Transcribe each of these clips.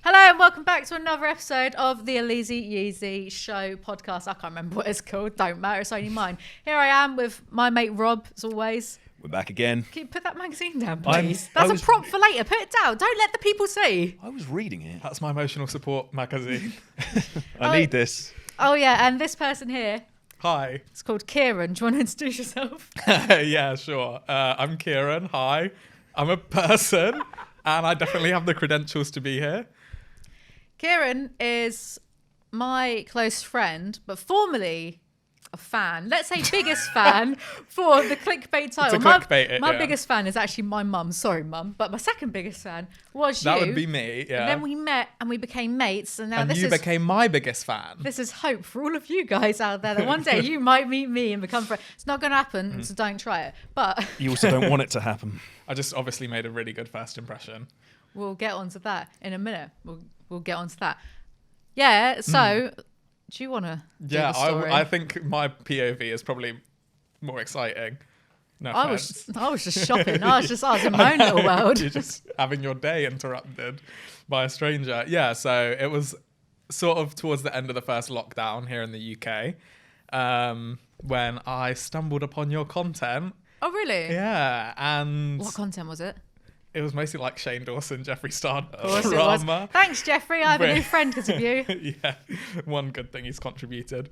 Hello and welcome back to another episode of the Alizee Yeezy show podcast. I can't remember what it's called. Don't matter. It's only mine. Here I am with my mate Rob, as always. We're back again. Can you put that magazine down, please? I That's was- a prop for later. Put it down. Don't let the people see. I was reading it. That's my emotional support magazine. I need this. Oh, yeah. And this person here, Hi. it's called Kieran. Do you want to introduce yourself? Yeah, sure. I'm Kieran. Hi. I'm a person, and I definitely have the credentials to be here. Kieran is my close friend, but formerly a fan. Let's say biggest fan for the clickbait title. It's a clickbait, my yeah. biggest fan is actually my mum. Sorry, mum. But my second biggest fan was That you. would be me, yeah. And then we met and we became mates. And now And this you is became my biggest fan. this is hope for all of you guys out there that one day you might meet me and become friends. It's not going to happen, so don't try it. But You also don't want it to happen. I just obviously made a really good first impression. we'll get onto that in a minute. We'll get onto that. Yeah. So, do you want to? Yeah, do the story? I think my POV is probably more exciting. No I offense. was just shopping. I was in my own little world. You're just having your day interrupted by a stranger. Yeah, so it was sort of towards the end of the first lockdown here in the UK when I stumbled upon your content. Oh, really? Yeah, and What content was it? it was mostly like Shane Dawson, Jeffree Star Of course it was. drama. Thanks, Jeffrey. I have a new friend because of you. Yeah, one good thing he's contributed.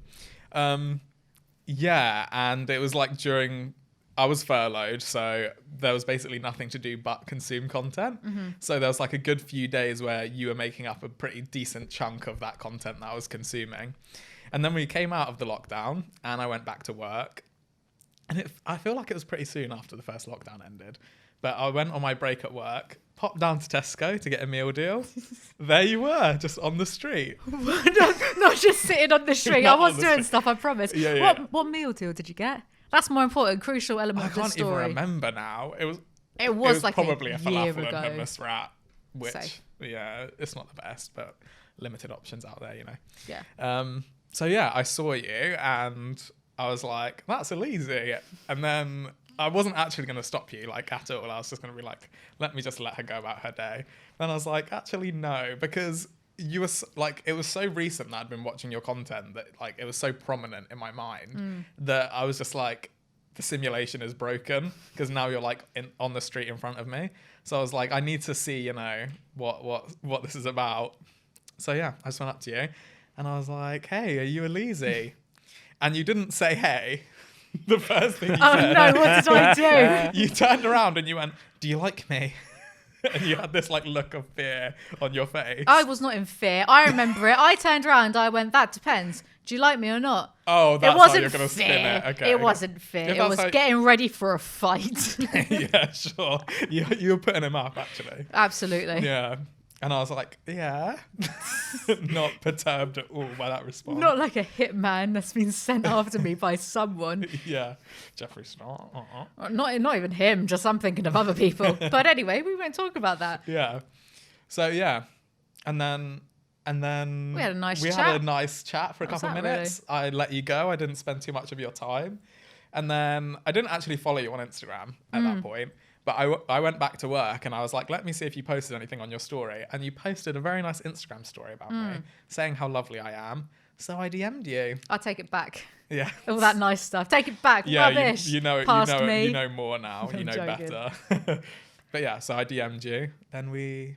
Yeah, and it was like during I was furloughed, so there was basically nothing to do but consume content. So there was like a good few days where you were making up a pretty decent chunk of that content that I was consuming. And then we came out of the lockdown and I went back to work. And I feel like it was pretty soon after the first lockdown ended. But I went on my break at work, popped down to Tesco to get a meal deal. There you were, just on the street. Not just sitting on the street. I Not was on the doing street. stuff, I promise. Yeah. What meal deal did you get? That's more important, crucial element I of the can't even story. remember now. It was like probably a a year falafel ago. and hummus wrap, which, Safe. yeah, it's not the best, but limited options out there, you know. Yeah. So yeah, I saw you and I was like, that's Alizee. And then I wasn't actually going to stop you like at all. I was just going to be like, let me just let her go about her day. Then I was like, actually, no, because you were like, it was so recent that I'd been watching your content that like, it was so prominent in my mind that I was just like, the simulation is broken because now you're like on the street in front of me. So I was like, I need to see, you know, what this is about. So yeah, I just went up to you and I was like, hey, are you Alizee? And you didn't say hey. The first thing you said. Oh no, what did I do? You turned around and you went, do you like me? And you had this like look of fear on your face. I was not in fear. I remember it. I turned around. I went, that depends. Do you like me or not? Oh, that's It wasn't how you're going to spin fear. it. Okay. It wasn't fear. If It that's was how- getting ready for a fight. Yeah, sure. You were putting him up, actually. Absolutely. Yeah. And I was like, yeah. Not perturbed at all by that response. Not like a hitman that's been sent after me by someone. Yeah. Jeffree Star. Not even him, just I'm thinking of other people. But anyway, we won't talk about that. Yeah. So, yeah. And then We had a nice we chat. had a nice chat for a What was couple of that, minutes. I let you go. I didn't spend too much of your time. And then I didn't actually follow you on Instagram at that point. But I went back to work and I was like, let me see if you posted anything on your story. And you posted a very nice Instagram story about me, saying how lovely I am. So I DM'd you. I'll take it back. Yeah. All that nice stuff. Take it back. Yeah, Rubbish. you know, Past you know, me. you know more now. I'm You know joking. better. But yeah, so I DM'd you. Then we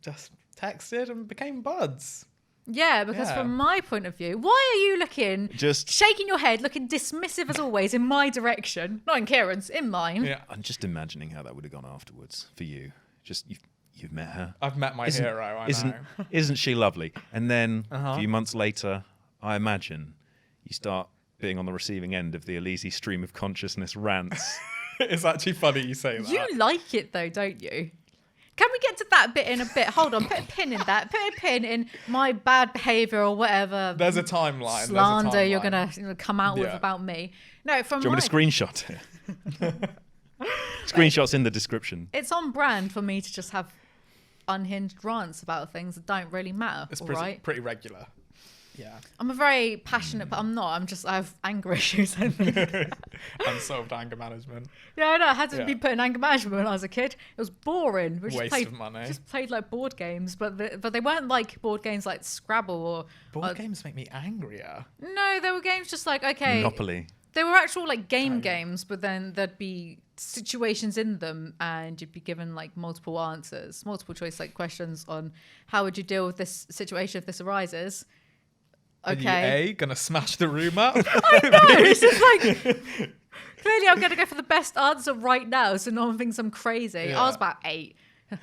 just texted and became buds. Yeah, because Yeah. from my point of view, why are you looking, Just, shaking your head, looking dismissive as always in my direction? Not in Kieran's, in mine. Yeah. I'm just imagining how that would have gone afterwards for you. Just you've met her. I've met my hero, I know. Isn't she lovely? And then Uh-huh. a few months later, I imagine you start being on the receiving end of the Alizee stream of consciousness rants. It's actually funny you say that. You like it though, don't you? Can we get to that bit in a bit? Hold on, put a pin in that. Put a pin in my bad behaviour or whatever There's a timeline. slander you're going gonna come out with Yeah. about me. No, from Do you my, want me to screenshot it? Screenshots in the description. it's on brand for me to just have unhinged rants about things that don't really matter. It's all pretty, right? pretty regular. Yeah. I'm a very passionate, but I'm not. I have anger issues, I think. Unsolved anger management. Yeah, I know. I had to Yeah. be put in anger management when I was a kid. It was boring. We Waste of money. just played like board games, but they weren't like board games like Scrabble or Board games make me angrier. no, they were games just like okay. Monopoly. They were actual like games, but then there'd be situations in them, and you'd be given like multiple answers, multiple choice like questions on how would you deal with this situation if this arises. Okay. Are you A, gonna smash the room up? I know. It's just like clearly I'm gonna go for the best answer right now, so no one thinks I'm crazy. Yeah. I was about 8.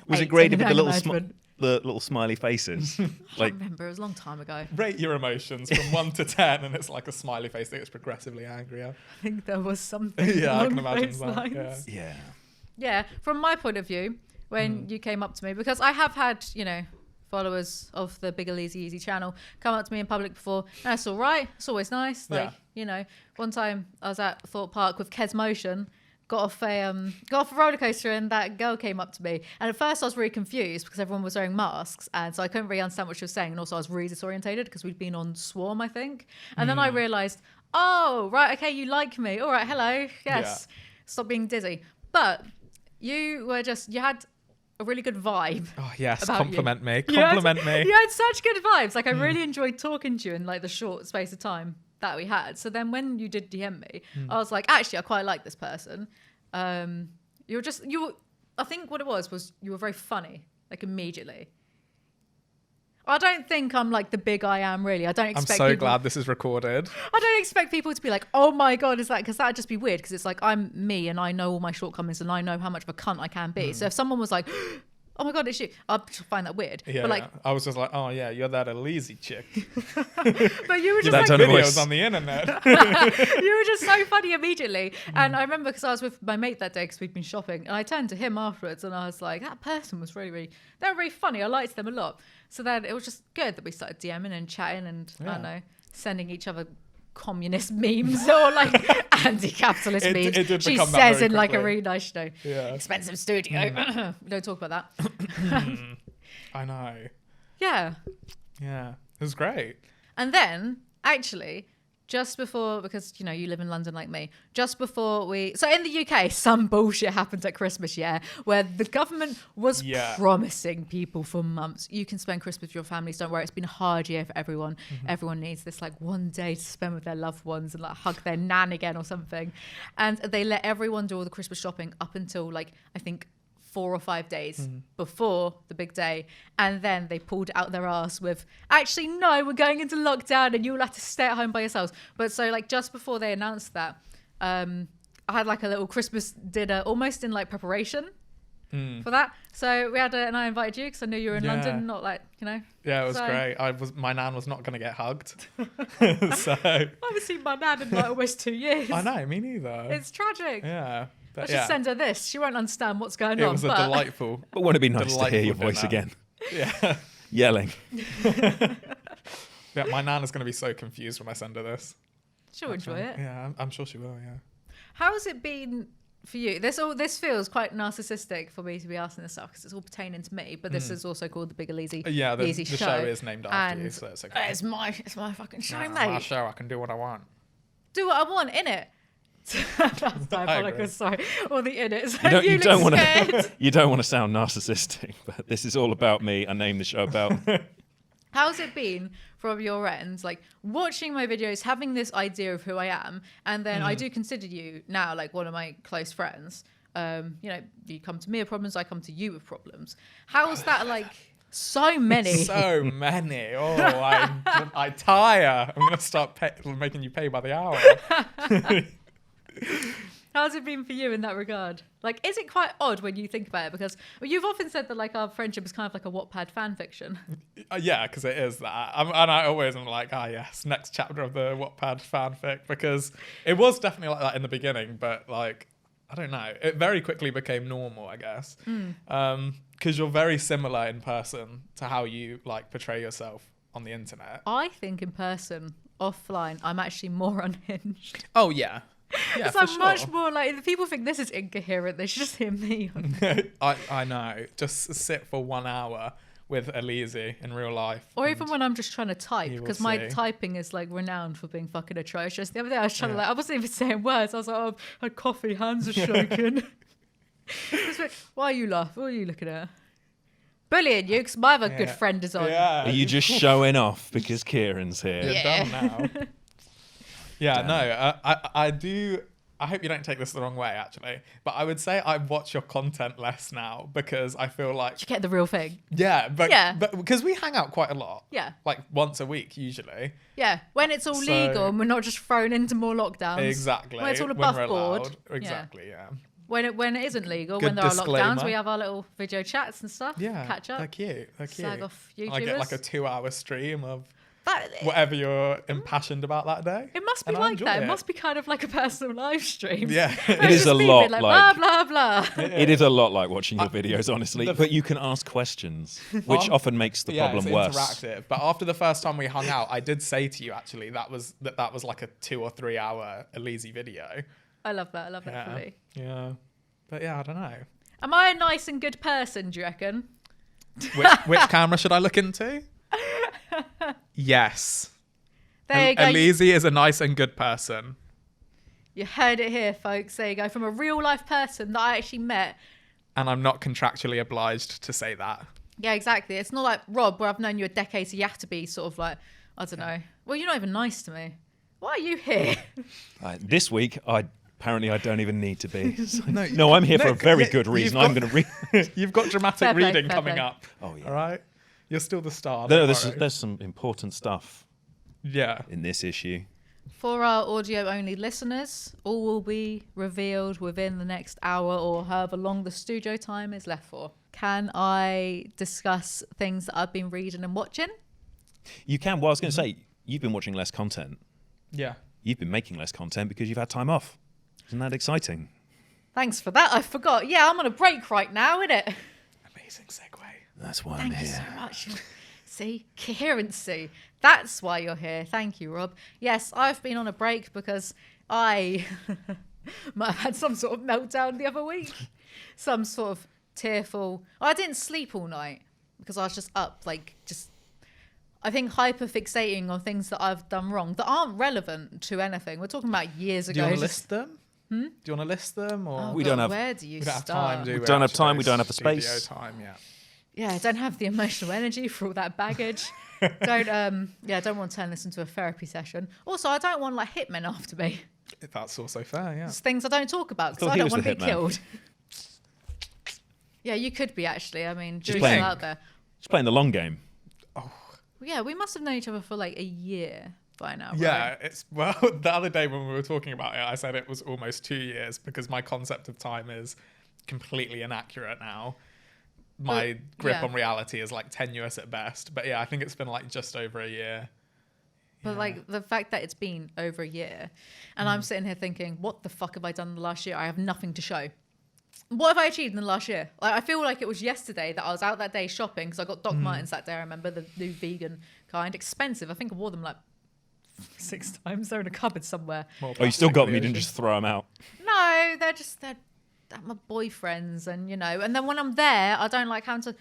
Was it 8 graded in with the anger little management. the little smiley faces? I Like, don't remember. It was a long time ago. Rate your emotions from 1 to 10, and it's like a smiley face that gets progressively angrier. I think there was something. Yeah, I can along imagine those that. lines. Yeah. yeah. Yeah, from my point of view, when you came up to me, because I have had, followers of the Big Alizee Yeezy channel come up to me in public before. And that's all right. It's always nice. Like, one time I was at Thorpe Park with Kes Motion, got off a roller coaster, and that girl came up to me. And at first I was really confused because everyone was wearing masks, and so I couldn't really understand what she was saying. And also I was really disorientated because we'd been on Swarm, I think. And then I realised, oh, right, okay, you like me. All right, hello. Yes. Stop being dizzy. But you had a really good vibe. Oh yes, about compliment you. me. You had- Compliment me. You had such good vibes. Like I really enjoyed talking to you in like the short space of time that we had. So then when you did DM me, I was like, actually, I quite like this person. I think what it was you were very funny, like immediately. I don't think I'm like the big I am really. I don't I'm expect so people, glad this is recorded. I don't expect people to be like, oh my God, is that, because that'd just be weird, because it's like, I'm me and I know all my shortcomings and I know how much of a cunt I can be. So if someone was like, oh my God, it's you, I'd find that weird. Yeah, but like, I was just like, oh yeah, you're that Alizee chick. but you were just that like, tone of Videos voice. on the internet. you were just so funny immediately. And I remember because I was with my mate that day because we'd been shopping, and I turned to him afterwards and I was like, that person was really, really, they were really funny. I liked them a lot. So then it was just good that we started DMing and chatting and I don't know, sending each other communist memes or like anti-capitalist memes. it did She become that says very in like a quickly. really nice, Yeah. expensive studio. We don't talk about that. I know. Yeah. Yeah, it was great. And then, actually, just before, because, you live in London like me, just before so in the UK, some bullshit happened at Christmas, where the government was promising people for months, you can spend Christmas with your families, don't worry, it's been a hard year for everyone. Everyone needs this like one day to spend with their loved ones and like hug their nan again or something. And they let everyone do all the Christmas shopping up until like, I think, 4 or 5 days before the big day, and then they pulled out their ass with, actually no, we're going into lockdown and you'll have to stay at home by yourselves. But so like just before they announced that, I had like a little Christmas dinner almost in like preparation for that. So we had and I invited you because I knew you were in London, not like Yeah, it was so- great. My nan was not going to get hugged. So I haven't seen my nan in like almost 2 years. I know, me neither. It's tragic. Yeah. But Let's just send her this. She won't understand what's going it on. was a but delightful. But wouldn't it be nice to hear your Delightful voice dinner. again? Yeah. Yelling. Yeah, my nan is going to be so confused when I send her this. she'll enjoy it. Yeah, I'm sure she will, yeah. How has it been for you? This feels quite narcissistic for me to be asking this stuff because it's all pertaining to me. But this is also called the Big Alizee Yeah, the Yeezy show is named after you, and so it's okay. it's my fucking show, Yeah, mate. my show, I can do what I want. Do what I want in it. That's agree. diabolical. Sorry, all the in it. You don't want scared. to. You don't want to sound narcissistic, but this is all about me. I named the show about. How's it been from your end, like watching my videos, having this idea of who I am, and then I do consider you now like one of my close friends. You come to me with problems, I come to you with problems. How is that like? So many. So many. Oh, I tire. I'm going to start making you pay by the hour. How's it been for you in that regard? Like, is it quite odd when you think about it? Because you've often said that like our friendship is kind of like a Wattpad fan fiction. Yeah, because it is that. And I always am like, yes, next chapter of the Wattpad fanfic. Because it was definitely like that in the beginning, but like, I don't know. It very quickly became normal, I guess. Because you're very similar in person to how you like portray yourself on the internet. I think in person, offline, I'm actually more unhinged. Oh, yeah. Yeah, So I'm much more like, if people think this is incoherent, they should just hear me. I know. Just sit for 1 hour with Alizee in real life. Or even when I'm just trying to type, you will because my see. typing is like renowned for being fucking atrocious. The other day I was trying to I wasn't even saying words. I was like, oh, I had coffee, hands are shaking. Why are you laughing? What are you looking at? Bullying you, because my other good friend is on. Are you just showing off because Kieran's here? You're done now. I do. I hope you don't take this the wrong way, actually. But I would say I watch your content less now because I feel like You get the real thing. but because we hang out quite a lot. Yeah. Like once a week usually. Yeah, when it's all So- legal and we're not just thrown into more lockdowns. Exactly. When it's all When above we're board. allowed. Exactly. Yeah. When it isn't legal, Good when there are disclaimer. lockdowns, we have our little video chats and stuff. Yeah. Catch up. They're cute. They're cute. Slag off I get like a YouTubers. 2-hour stream of That, whatever you're impassioned about that day. it must be And I like enjoy that. It must be kind of like a personal live stream. Yeah. It is Just a me lot being like blah blah blah. it is a lot like watching your videos, honestly. But you can ask questions, which often makes the problem it's worse. interactive. But after the first time we hung out, I did say to you actually that was like a 2 or 3 hour Alizee video. I love that. I love that for me. Yeah. But yeah, I don't know. Am I a nice and good person, do you reckon? Which camera should I look into? Yes. There you go. Alizee is a nice and good person. You heard it here, folks. There you go. From a real life person that I actually met. And I'm not contractually obliged to say that. Yeah, exactly. It's not like Rob, where I've known you a decade, so you have to be sort of like, I don't know. Well, you're not even nice to me. Why are you here? This week, apparently I don't even need to be. No, No, I'm here for a very yeah, good you've reason. got- I'm going to read. You've got dramatic Fair play, reading fair coming play. up. Oh, yeah. All right? You're still the star. No, don't there's, worry. there's some important stuff Yeah. in this issue. For our audio only listeners, all will be revealed within the next hour or however long the studio time is left for. Can I discuss things that I've been reading and watching? You can. Well, I was going to say, you've been watching less content. Yeah. You've been making less content because you've had time off. Isn't that exciting? Thanks for that. I forgot. Yeah, I'm on a break right now, innit? Amazing segue. That's why I'm Thank you here. so much. See, coherency. That's why you're here. Thank you, Rob. Yes, I've been on a break because I might have had some sort of meltdown the other week. Some sort of tearful. I didn't sleep all night because I was just up, I think hyper fixating on things that I've done wrong that aren't relevant to anything. We're talking about years Do ago. you want to Just- list them? Do you want to list them? Or Oh, We God, don't have- Where do you we don't have start? time, do we? We don't have time, actually? we don't have the Studio space. time, yeah. Yeah, I don't have the emotional energy for all that baggage. Don't want to turn this into a therapy session. Also, I don't want hitmen after me. That's also fair, yeah. It's things I don't talk about because thought I he don't was want to the be hitman. killed. Yeah, you could be actually. I mean, Just just playing. out there. Just playing the long game. Yeah, we must have known each other for a year by now. Yeah, right? it's the other day when we were talking about it, I said it was almost 2 years because my concept of time is completely inaccurate now. My grip yeah. on reality is tenuous at best. But yeah, I think it's been just over a year. But Yeah. the fact that it's been over a year, and I'm sitting here thinking, what the fuck have I done in the last year? I have nothing to show. What have I achieved in the last year? I feel like it was yesterday that I was out that day shopping because I got Doc Martens that day. I remember the new vegan kind, expensive. I think I wore them 6 times. They're in a cupboard somewhere. More Oh, you still got plastic them. You in the didn't ocean. just throw them out. No, they're my boyfriends, and and then when I'm there, I don't like having to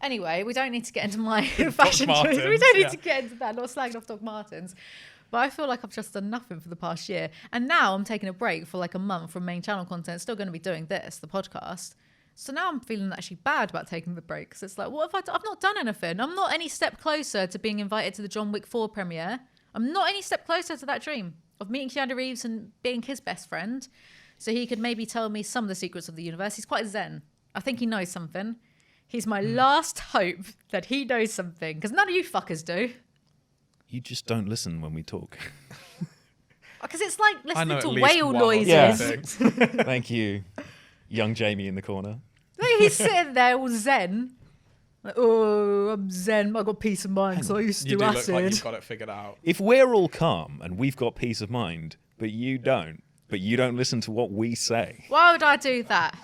Anyway, we don't need to get into my fashion choices. We Martens, don't need yeah. to get into that. Not slagging off Doc Martens. But I feel like I've just done nothing for the past year. And now I'm taking a break for a month from main channel content. Still going to be doing this, the podcast. So now I'm feeling actually bad about taking the break. Because it's what have I done? I've not done anything. I'm not any step closer to being invited to the John Wick 4 premiere. I'm not any step closer to that dream of meeting Keanu Reeves and being his best friend. So he could maybe tell me some of the secrets of the universe. He's quite zen. I think he knows something. He's my last hope that he knows something. Because none of you fuckers do. You just don't listen when we talk. Because it's like I know listening at to least whale one or two noises. Yeah. things. Thank you, young Jamie in the corner. He's sitting there all zen. Oh, I'm zen. I've got peace of mind because I used to You do do look acid. like you've got it figured out. If we're all calm and we've got peace of mind, but you don't listen to what we say. Why would I do that?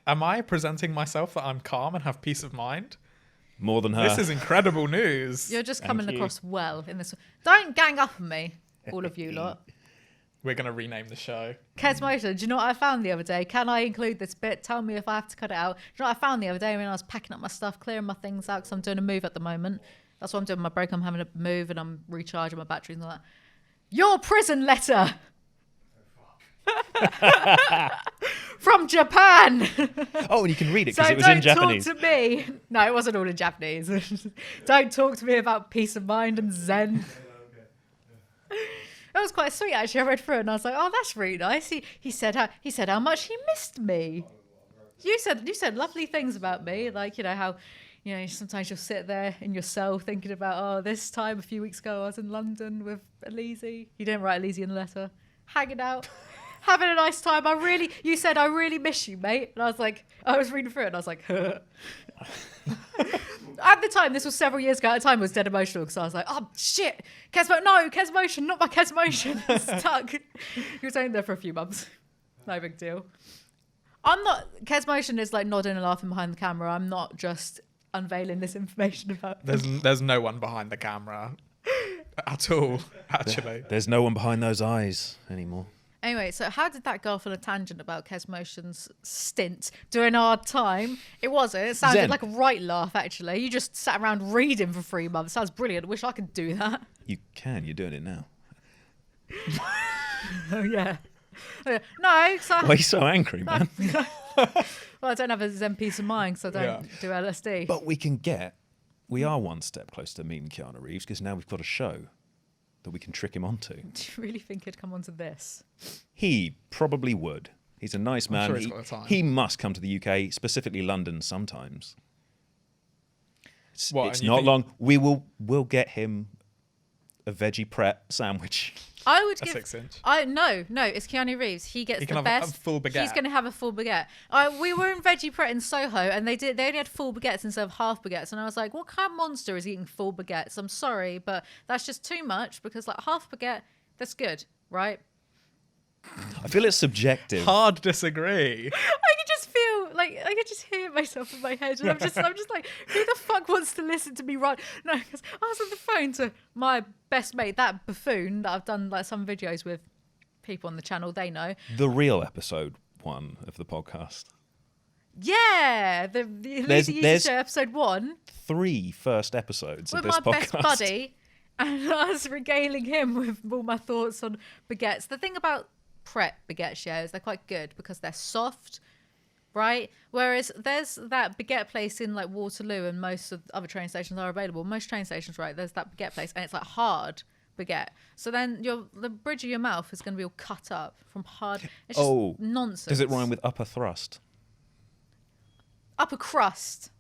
Am I presenting myself that I'm calm and have peace of mind? More than her. This is incredible news. You're just Thank coming you. across well in this. Don't gang up on me, all of you lot. We're going to rename the show. Kesmotion, do you know what I found the other day? Can I include this bit? Tell me if I have to cut it out. Do you know what I found the other day when I was packing up my stuff, clearing my things out, because I'm doing a move at the moment. That's what I'm doing my break. I'm having a move and I'm recharging my batteries and all that. Your prison letter! From Japan! Oh, and you can read it because So it was in don't Japanese. talk to me. No, it wasn't all in Japanese. Don't talk to me about peace of mind and zen. That was quite sweet, actually. I read through it and I was like, "Oh, that's really nice." He said how much he missed me. You said lovely things about me, like how, sometimes you'll sit there in your cell thinking about, oh, this time a few weeks ago I was in London with Alizee. You didn't write Alizee in a letter, hanging out, having a nice time. You said I really miss you, mate, and I was like, I was reading through it and I was like, At the time, this was several years ago. At the time, I was dead emotional because I was like, "Oh shit, Kesmotion, not my Kesmotion." Stuck. He was only there for a few months. No big deal. I'm not. Kesmotion is like nodding and laughing behind the camera. I'm not just unveiling this information about. There's no one behind the camera at all. Actually, There's no one behind those eyes anymore. Anyway, so how did that go off on a tangent about Kesmotion's stint during our time? It wasn't. It sounded Zen. like a right laugh, actually. You just sat around reading for 3 months. Sounds brilliant. Wish I could do that. You can. You're doing it now. Oh, yeah. No, so Why are you so angry, man? well, I don't have a Zen peace of mind because I don't do LSD. But we are one step closer to meeting Keanu Reeves because now we've got a show that we can trick him onto. Do you really think he'd come onto this? He probably would. He's a nice man. sure he's got the time. He must come to the UK, specifically London, sometimes. It's What, and you not think- long. We'll get him a veggie Pret sandwich. I would A give. 6-inch. No, it's Keanu Reeves. He gets He the can have a best. full baguette. He's going to have a full baguette. We were in Veggie Pret in Soho, and they only had full baguettes instead of half baguettes. And I was like, what kind of monster is eating full baguettes? I'm sorry, but that's just too much because like half baguette, that's good, right? I feel it's subjective. Hard disagree. I could just feel like I could just hear myself in my head, and I'm just like, who the fuck wants to listen to me? Right? No, because I was on the phone to my best mate, that buffoon that I've done like some videos with. People on the channel, they know. The real episode 1 of the podcast. Yeah, the Alizee Yeezy Show episode 1 3 first episodes with of this my podcast. best buddy, and I was regaling him with all my thoughts on baguettes. The thing about Pret baguette shares, they're quite good because they're soft, right? Whereas there's that baguette place in like Waterloo and most of the other train stations are available. Most train stations, right? There's that baguette place and it's like hard baguette. So then the bridge of your mouth is going to be all cut up from hard. It's just nonsense. Does it rhyme with upper thrust? Upper crust?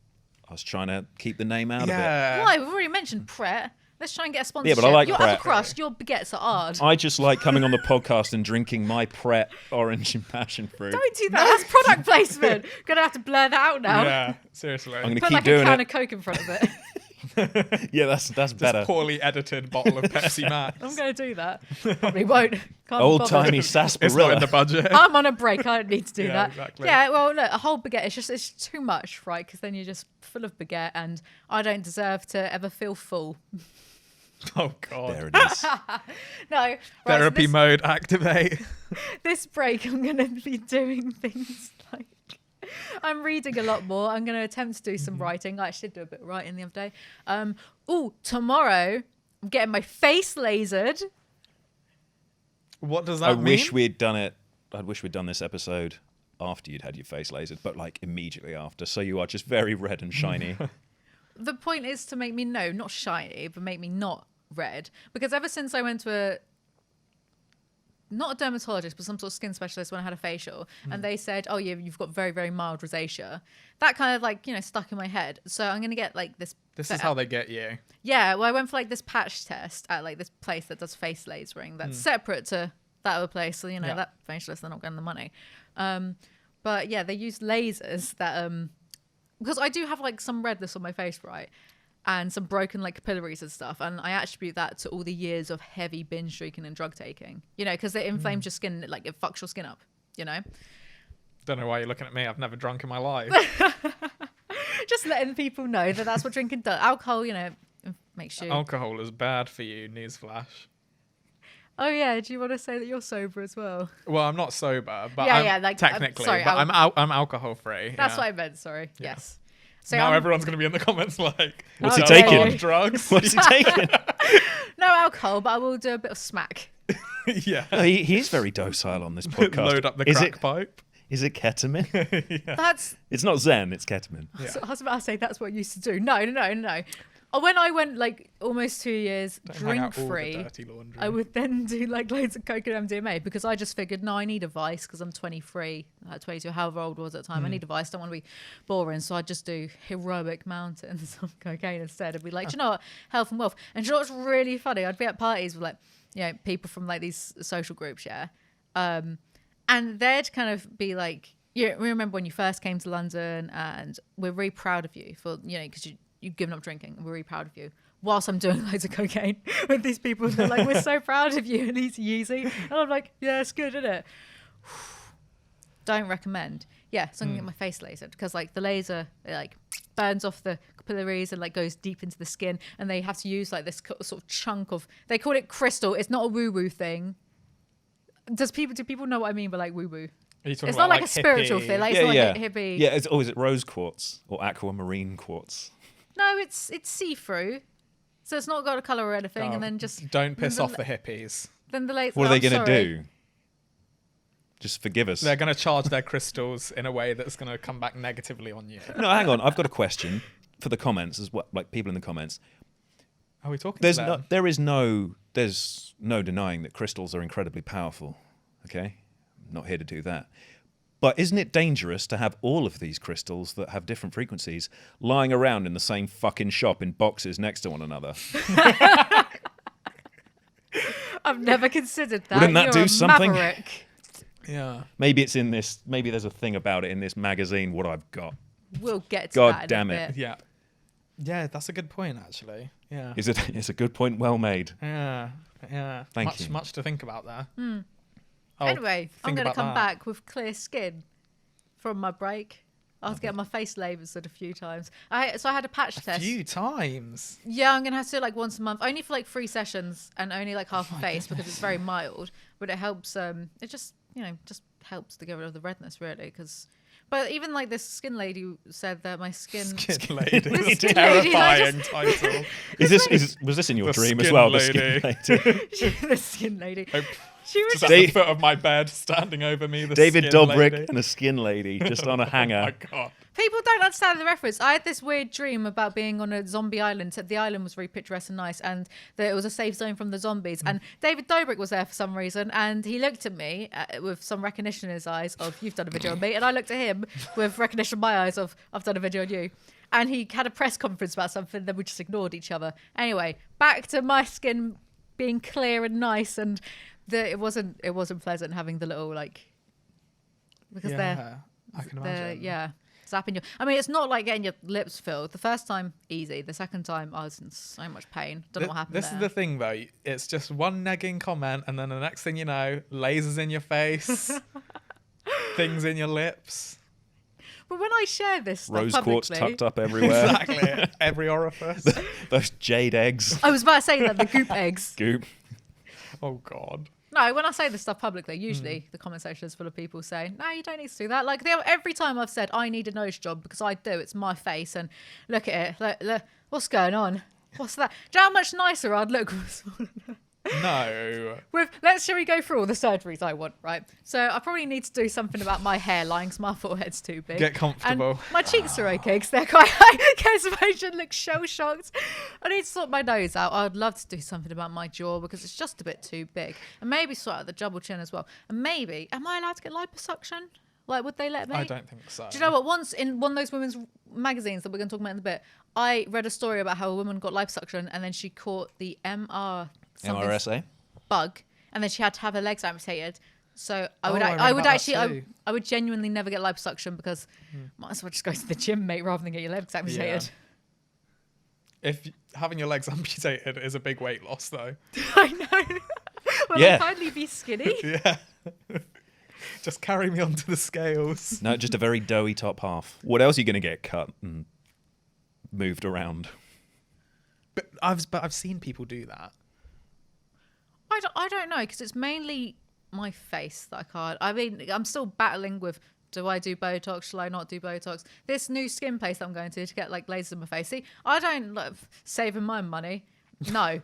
I was trying to keep the name out of it. Why? We've already mentioned Pret. Let's try and get a sponsorship. Yeah, but I like your Pret. upper crust, your baguettes are hard. I just like coming on the podcast and drinking my Pret orange and passion fruit. Don't do that. That's product placement. Gonna have to blur that out now. Yeah, seriously. I'm going to Put keep like doing a can it. of Coke in front of it. Yeah, that's better. This poorly edited bottle of Pepsi Max. I'm going to do that. Probably won't. Can't be Old bothered. timey It's not in sarsaparilla. the budget. I'm on a break. I don't need to do Yeah, that. exactly. Yeah, well, look, a whole baguette, it's too much, right? Because then you're just full of baguette and I don't deserve to ever feel full. Oh, God. There it is. No. Right, Therapy so mode activate. this break, I'm going to be doing things like... I'm reading a lot more. I'm going to attempt to do some writing. I actually did do a bit of writing the other day. Tomorrow, I'm getting my face lasered. What does that I mean? wish we'd done it. I wish we'd done this episode after you'd had your face lasered, but like immediately after. So you are just very red and shiny. The point is to make me not shiny, but make me not red. Because ever since I went to not a dermatologist, but some sort of skin specialist when I had a facial, and they said, "Oh, you've got very, very mild rosacea." That kind of like stuck in my head. So I'm gonna get like this. This is how they get you. Yeah, well, I went for like this patch test at like this place that does face lasering. That's separate to that other place. So that facialist, they're not getting the money. But yeah, they use lasers that because I do have like some redness on my face, right? And some broken like capillaries and stuff. And I attribute that to all the years of heavy binge drinking and drug taking, because it inflames your skin, like it fucks your skin up, Don't know why you're looking at me. I've never drunk in my life. Just letting people know that that's what drinking does. Alcohol, makes you. Alcohol is bad for you, newsflash. Oh yeah, do you want to say that you're sober as well? Well, I'm not sober, but Yeah, I'm like, technically, sorry, but I'm alcohol free. That's what I meant. Sorry. Yeah. Yes. So Now everyone's going to be in the comments like, What's he Oh, taking? yeah, on drugs. What's he taking? no alcohol, but I will do a bit of smack. Yeah. No, he is very docile on this podcast. Load up the Is crack it, pipe. is it ketamine? That's. It's not Zen, it's ketamine. Yeah. So I was about to say that's what I used to do. No. When I went like almost 2 years Don't hang drink out all the free, dirty laundry. I would then do like loads of coke and MDMA because I just figured, no, I need a vice because I'm 23, 22, however old I was at the time. I need a vice. Don't want to be boring. So I just do heroic mountains of cocaine instead. I'd be like, do you know what? Health and wealth. And do you know what's really funny? I'd be at parties with like, people from like these social groups, yeah. And they'd kind of be like, we remember when you first came to London and we're really proud of you for, because you've given up drinking and we're really proud of you. Whilst I'm doing loads of cocaine with these people, they're like, we're so proud of you, Alizee Yeezy. And I'm like, yeah, it's good, isn't it? Don't recommend. Yeah, so I'm gonna get my face lasered because like the laser, it like burns off the capillaries and like goes deep into the skin, and they have to use like this sort of chunk of. They call it crystal. It's not a woo woo thing. Do people know what I mean by like woo woo? It's not like a spiritual thing. Like, it's not like a hippie. Yeah, is it rose quartz or aquamarine quartz? No, it's see through. So it's not got a colour or anything, and then just don't piss off the hippies. Then the laser. What are they going to do? Just forgive us. They're going to charge their crystals in a way that's going to come back negatively on you. No, hang on. I've got a question for the comments as well. Like people in the comments. Are we talking? There's no denying that crystals are incredibly powerful. Okay, I'm not here to do that. But isn't it dangerous to have all of these crystals that have different frequencies lying around in the same fucking shop in boxes next to one another? I've never considered that. Wouldn't that You're do a something? Maverick. Yeah. Maybe it's in this. Maybe there's a thing about it in this magazine. What I've got. We'll get to God that damn in a it. bit. Yeah. Yeah, that's a good point, actually. Yeah. It's a good point. Well made. Yeah. Thank you. Much to think about there. Anyway, I'm going to come that. back with clear skin from my break. I was getting my face lasered a few times. I had a patch test. A few times. Yeah, I'm going to have to do it like once a month, only for like 3 sessions and only like half a face because it's very mild. But it helps. It just helps to get rid of the redness, really. But even like this skin lady said that my skin. Skin lady. The skin Terrifying lady, title. Was this in your The dream as skin well? lady. The skin lady. the skin lady. Oh, She was Just at the foot of my bed, standing over me. The David skin Dobrik lady. and a skin lady just on a hanger. Oh my god. People don't understand the reference. I had this weird dream about being on a zombie island. The island was very picturesque and nice, and that it was a safe zone from the zombies. And David Dobrik was there for some reason, and he looked at me with some recognition in his eyes of, you've done a video on me. And I looked at him with recognition in my eyes of, I've done a video on you. And he had a press conference about something, then we just ignored each other. Anyway, back to my skin being clear and nice, and it wasn't pleasant having the little because I can they're imagine. zapping you. I mean, it's not like getting your lips filled. The first time easy. The second time I was in so much pain. Don't know what happened. This is the thing though. It's just one negging comment, and then the next thing you know, lasers in your face, things in your lips. But when I share this stuff Rose quartz publicly, tucked up everywhere. Exactly. Every orifice. Those jade eggs. I was about to say that the goop eggs. Goop. Oh god. No, when I say this stuff publicly, usually the comment section is full of people saying, no, you don't need to do that. Like, every time I've said, I need a nose job because I do, it's my face, and look at it. Look, what's going on? What's that? Do you know how much nicer I'd look with No. shall we go through all the surgeries I want, right? So I probably need to do something about my hairline because my forehead's too big. Get comfortable. And my cheeks are okay because they're quite high. Kesavation looks shell-shocked. I need to sort my nose out. I'd love to do something about my jaw because it's just a bit too big. And maybe sort out the double chin as well. And maybe, am I allowed to get liposuction? Like, would they let me? I don't think so. Do you know what? Once in one of those women's magazines that we're going to talk about in a bit, I read a story about how a woman got liposuction and then she caught the MRSA? bug, and then she had to have her legs amputated. So I would I would genuinely never get liposuction because might as well just go to the gym, mate, rather than get your legs amputated. Yeah. If having your legs amputated is a big weight loss, though. I know. Will I finally be skinny? Yeah. Just carry me onto the scales. No, just a very doughy top half. What else are you going to get cut and moved around? But I've seen people do that. I I don't know, because it's mainly my face that I can't. I mean, I'm still battling with, do I do Botox? Shall I not do Botox? This new skin place I'm going to get like lasers in my face. See, I don't saving my money. No.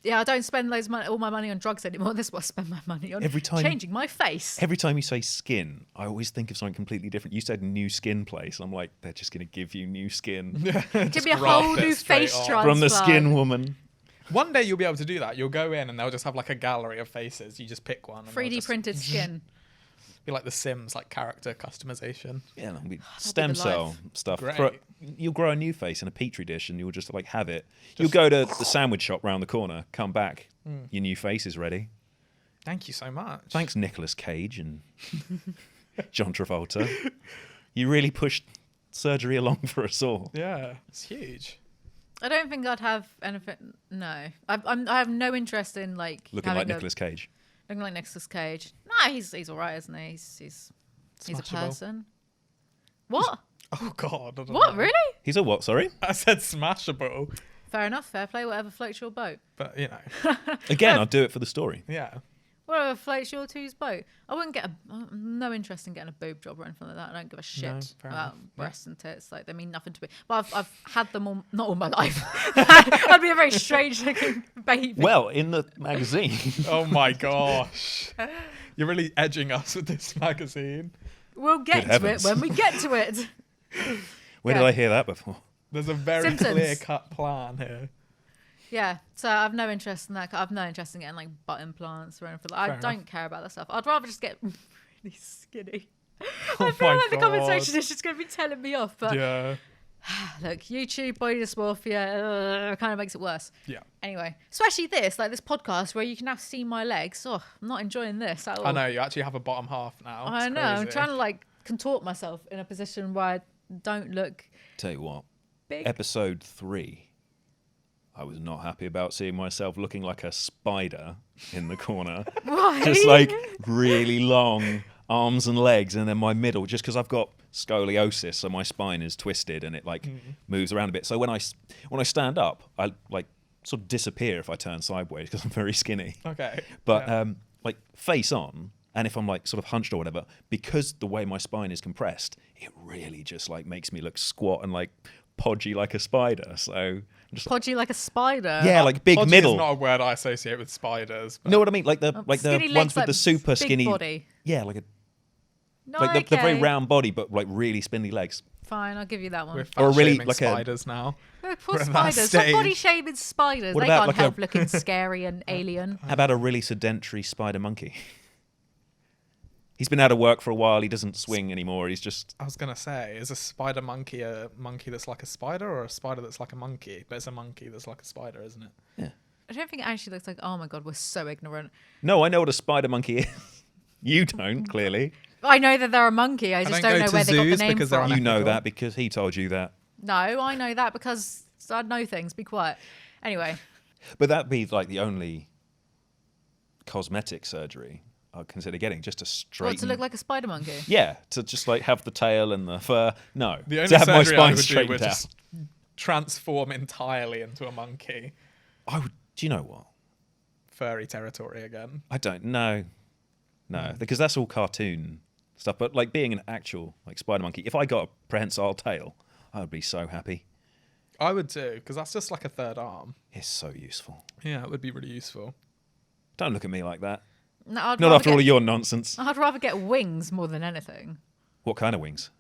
Yeah, I don't spend loads of money, all my money on drugs anymore. This is what I spend my money on. Changing my face. Every time you say skin, I always think of something completely different. You said new skin place. I'm like, they're just going to give you new skin. Give me a whole new face transplant. From the skin woman. One day you'll be able to do that. You'll go in and they'll just have like a gallery of faces. You just pick one. 3D printed skin. Be like The Sims, like character customization. Yeah, that'll be stem cell stuff. You'll grow a new face in a petri dish and you'll just like have it. You'll go to the sandwich shop round the corner, come back, your new face is ready. Thank you so much. Thanks, Nicolas Cage and John Travolta. You really pushed surgery along for us all. Yeah, it's huge. I don't think I'd have anything. No, I have no interest in like looking like Nicolas Cage. Looking like Nicolas Cage. Nah, he's all right, isn't he? He's a person. What? Oh God! What? Really? He's a what? Sorry. I said smashable. Fair enough. Fair play. Whatever floats your boat. But you know. Again, I'll do it for the story. Yeah. Whatever floats your two's boat. I wouldn't get no interest in getting a boob job or anything like that. I don't give a shit about breasts and tits. Like they mean nothing to me. But I've had them all, not all my life. I'd be a very strange looking baby. Well, in the magazine. Oh my gosh! You're really edging us with this magazine. We'll get to it when we get to it. Where did I hear that before? There's a very clear-cut plan here. Yeah, so I've no interest in that. I've no interest in getting like butt implants or anything. I don't care about that stuff. I'd rather just get really skinny. I feel like the comment section is just going to be telling me off. But yeah. Look, YouTube body dysmorphia kind of makes it worse. Yeah. Anyway, especially this podcast where you can now see my legs. Oh, I'm not enjoying this at all. I know, you actually have a bottom half now. I know. I'm trying to like contort myself in a position where I don't look. Tell you what, big. Episode 3. I was not happy about seeing myself looking like a spider in the corner. Why? Just like really long arms and legs, and then my middle, just because I've got scoliosis, so my spine is twisted and it like moves around a bit. So when I stand up, I like sort of disappear if I turn sideways because I'm very skinny. Okay. But like face on, and if I'm like sort of hunched or whatever, because the way my spine is compressed, it really just like makes me look squat and like podgy like a spider. So just podgy like a spider. Yeah, like big podgy middle. Is not a word I associate with spiders. You know what I mean? Like the ones with like the super skinny body. Yeah, like a no, like the very round body, but like really spindly legs. Fine, I'll give you that one. We're or really like spiders now. Poor spiders. Stop body shaming spiders. They can't help looking scary and alien. How about a really sedentary spider monkey? He's been out of work for a while. He doesn't swing anymore. He's just... I was going to say, is a spider monkey a monkey that's like a spider or a spider that's like a monkey? But it's a monkey that's like a spider, isn't it? Yeah. I don't think it actually looks like... Oh my God, we're so ignorant. No, I know what a spider monkey is. You don't, clearly. I know that they're a monkey. I just don't know where they got the name from. You know that because he told you that. No, I know that because I know things. Be quiet. Anyway. But that'd be like the only cosmetic surgery I'd consider getting, just to straighten... What, to look like a spider monkey? Yeah, to just like have the tail and the fur. No, the only to have my surgery spine I would straightened do would out. just transform entirely into a monkey. I would... Do you know what? Furry territory again. I don't know. No, because that's all cartoon stuff. But like being an actual like spider monkey, if I got a prehensile tail, I would be so happy. I would too, because that's just like a third arm. It's so useful. Yeah, it would be really useful. Don't look at me like that. No, not after all of your nonsense. I'd rather get wings more than anything. What kind of wings?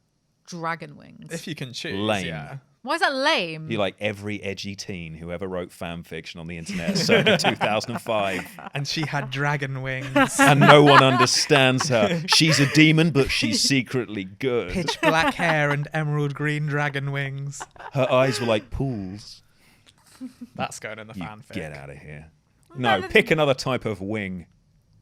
Dragon wings. If you can choose, Lame. yeah. Why is that lame? You're like every edgy teen who ever wrote fan fiction on the internet circa 2005. And she had dragon wings. And no one understands her. She's a demon, but she's secretly good. Pitch black hair and emerald green dragon wings. Her eyes were like pools. That's going in the fanfic. Get out of here. No, pick another type of wing.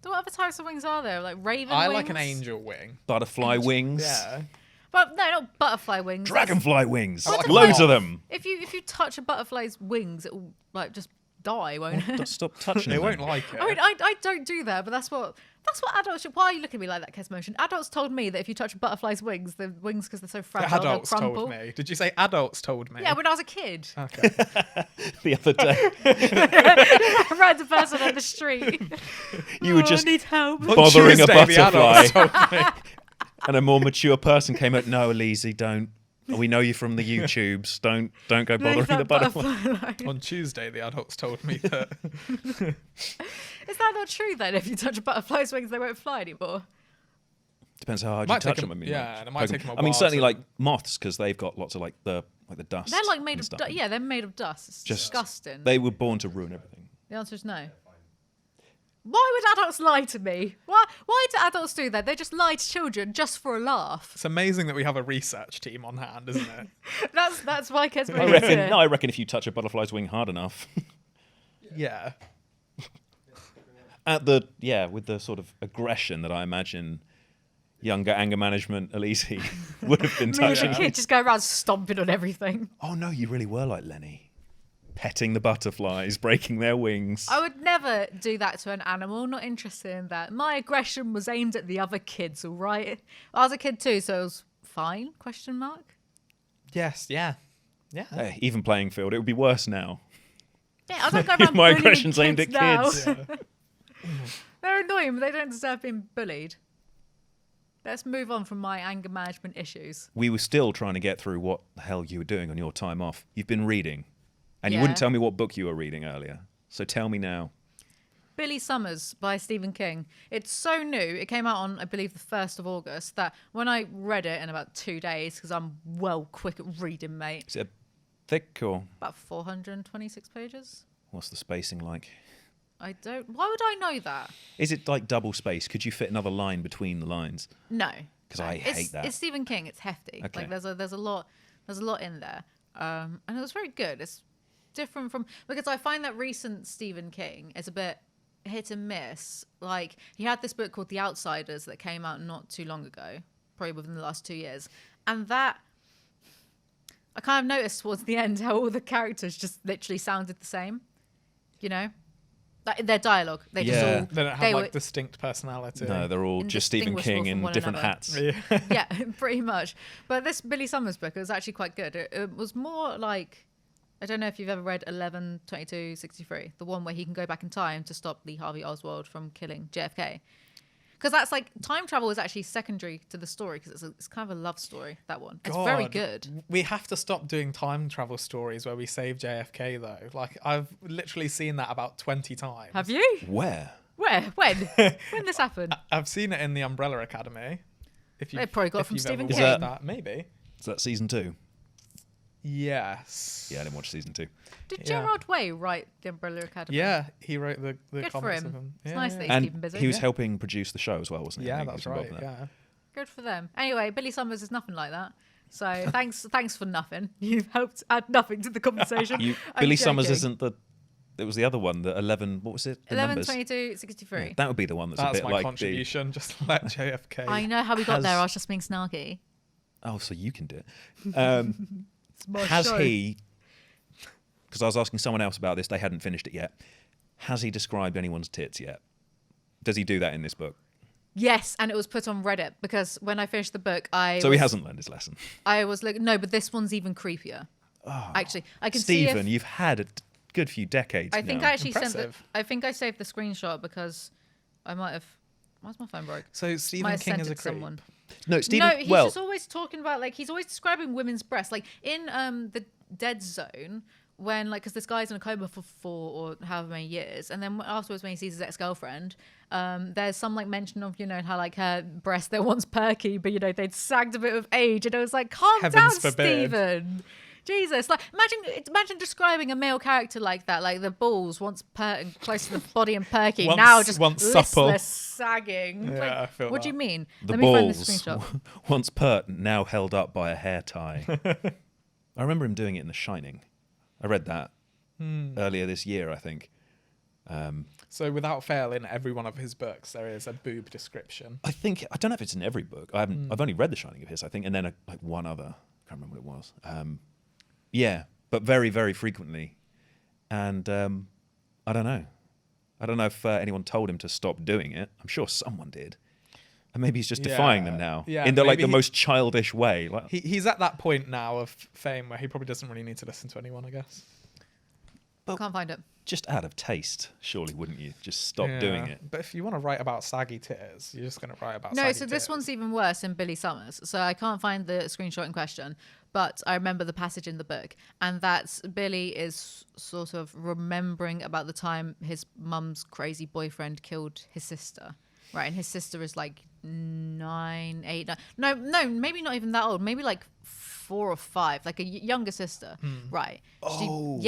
What other types of wings are there? Like raven wings? I like an angel wing. Butterfly wings. Yeah. But no, not butterfly wings. Dragonfly wings. like Loads of them. If you touch a butterfly's wings, it will like just die, won't it? Stop touching They them. won't like it. I mean, I don't do that, but that's what That's what adults should. Why are you looking at me like that, Kesmotion? Adults told me that if you touch a butterfly's wings, the wings, because they're so fragile, Adults they'll crumble. told me. Did you say adults told me? Yeah, when I was a kid. Okay. The other day, Random person on the street. you were just I need help. bothering a Tuesday, the butterfly, adults told me. and a more mature person came out. No, Alizee, don't. We know you from the YouTubes. Don't go bothering the butterfly. On Tuesday, the adults told me that. Is that not true then? If you touch a butterfly's wings, they won't fly anymore. Depends how hard you Might touch take them. I mean, yeah, like, and it might poke take them. them a I mean, while certainly to- like moths, because they've got lots of like the dust. They're like made and of stuff. dust. Yeah, they're made of dust. It's Just- disgusting. They were born to ruin everything. The answer is no. Why would adults lie to me? Why do adults do that? They just lie to children just for a laugh. It's amazing that we have a research team on hand, isn't it? That's why Kesmo I is reckon. here. No, I reckon if you touch a butterfly's wing hard enough, Yeah. with the sort of aggression that I imagine younger anger management Alizee would have been Me as a touching. kid just go around stomping on everything. Oh no, you really were like Lenny, petting the butterflies, breaking their wings. I would never do that to an animal. Not interested in that. My aggression was aimed at the other kids. All right, I was a kid too, so it was fine. Question mark. Yes. Yeah. Yeah. Hey, even playing field, it would be worse now. Yeah, I don't go If around my bullying aggression's aimed at now. kids. They're annoying, but they don't deserve being bullied. Let's move on from my anger management issues. We were still trying to get through what the hell you were doing on your time off. You've been reading, and you Yeah. wouldn't tell me what book you were reading earlier. So tell me now. Billy Summers by Stephen King. It's so new. It came out on, I believe, the 1st of August, that when I read it in about 2 days, because I'm well quick at reading, mate, Is it thick or about 426 pages. what's the spacing like? I don't... Why would I know that? Is it like double space? Could you fit another line between the lines? No. 'Cause I hate that. It's Stephen King. It's hefty. Okay. Like there's a lot in there. And it was very good. It's different from... Because I find that recent Stephen King is a bit hit and miss. Like, he had this book called The Outsiders that came out not too long ago, probably within the last 2 years. And that... I kind of noticed towards the end how all the characters just literally sounded the same. You know? Like, their dialogue. They just Yeah. all... They don't have like distinct personality. No, they're all just Stephen King Indistinguishable from in one different another. hats. Yeah. Yeah, pretty much. But this Billy Summers book was actually quite good. It was more like, I don't know if you've ever read 11/22/63, the one where he can go back in time to stop Lee Harvey Oswald from killing JFK. Because that's like, time travel is actually secondary to the story, because it's kind of a love story, that one. It's very God, good. We have to stop doing time travel stories where we save JFK though. Like, I've literally seen that about 20 times. Have you? Where? Where? When? When this happened? I've seen it in the Umbrella Academy. If you They probably got it if from you've Stephen ever King. watched that, maybe. Is that season 2? Yes. Yeah, I didn't watch season 2. Did Yeah. Gerard Way write The Umbrella Academy? Yeah, he wrote the Good for comics him. of him. It's Yeah, nice yeah. that he's And keeping busy. he was Yeah. helping produce the show as well, wasn't he? I Yeah, think he that's was involved right. in that. Yeah. Good for them. Anyway, Billy Summers is nothing like that. So thanks for nothing. You've helped add nothing to the conversation. I'm Billy Summers joking. isn't the... It was the other one, the 11... What was it? The numbers? 11/22/63. Yeah, that would be the one that's, a That's bit my like contribution. Just let JFK. I know how we got Has- there. I was just being snarky. Oh, so you can do it. It's my Has show. he... Because I was asking someone else about this, they hadn't finished it yet. Has he described anyone's tits yet? Does he do that in this book? Yes, and it was put on Reddit because when I finished the book, So he hasn't learned his lesson. I was like, no, but this one's even creepier. Actually, I can Stephen, see if... you've had a good few decades I think now. I actually sent the, Impressive. I think I saved the screenshot because I might have... Why's my phone broke? So Might Stephen have King sent is it a to creep. someone. No, Stephen... No, he's well, just always talking about, like, he's always describing women's breasts. Like, in the Dead Zone, when, like, because this guy's in a coma for 4 or however many years, and then afterwards when he sees his ex-girlfriend, there's some, like, mention of, you know, how, like, her breasts, they're once perky, but, you know, they'd sagged a bit with age, and I was like, calm Heavens down, forbid. Stephen. Jesus, like imagine describing a male character like that, like the balls once close to the body and perky, now just once listless, supple. sagging. Yeah, Like, I feel what do you that. mean? the Let me find this balls, screenshot. once pert, now held up by a hair tie. I remember him doing it in The Shining. I read that earlier this year, I think. So without fail, in every one of his books, there is a boob description. I don't know if it's in every book. I've only read The Shining of his, I think, and then like one other. I can't remember what it was. Yeah, but very, very frequently. And I don't know. I don't know if anyone told him to stop doing it. I'm sure someone did. And maybe he's just defying them now in the most childish way. Like, he's at that point now of fame where he probably doesn't really need to listen to anyone, I guess. But can't find it. Just out of taste, surely, wouldn't you? Just stop doing it. But if you want to write about saggy titties, you're just going to write about saggy No, so this one's even worse in Billy Summers. So I can't find the screenshot in question, but I remember the passage in the book. And that's Billy is sort of remembering about the time his mum's crazy boyfriend killed his sister. Right, and his sister is like 9, 8, 9. No, maybe not even that old. Maybe like 4 or 5, like a younger sister. Right. Oh.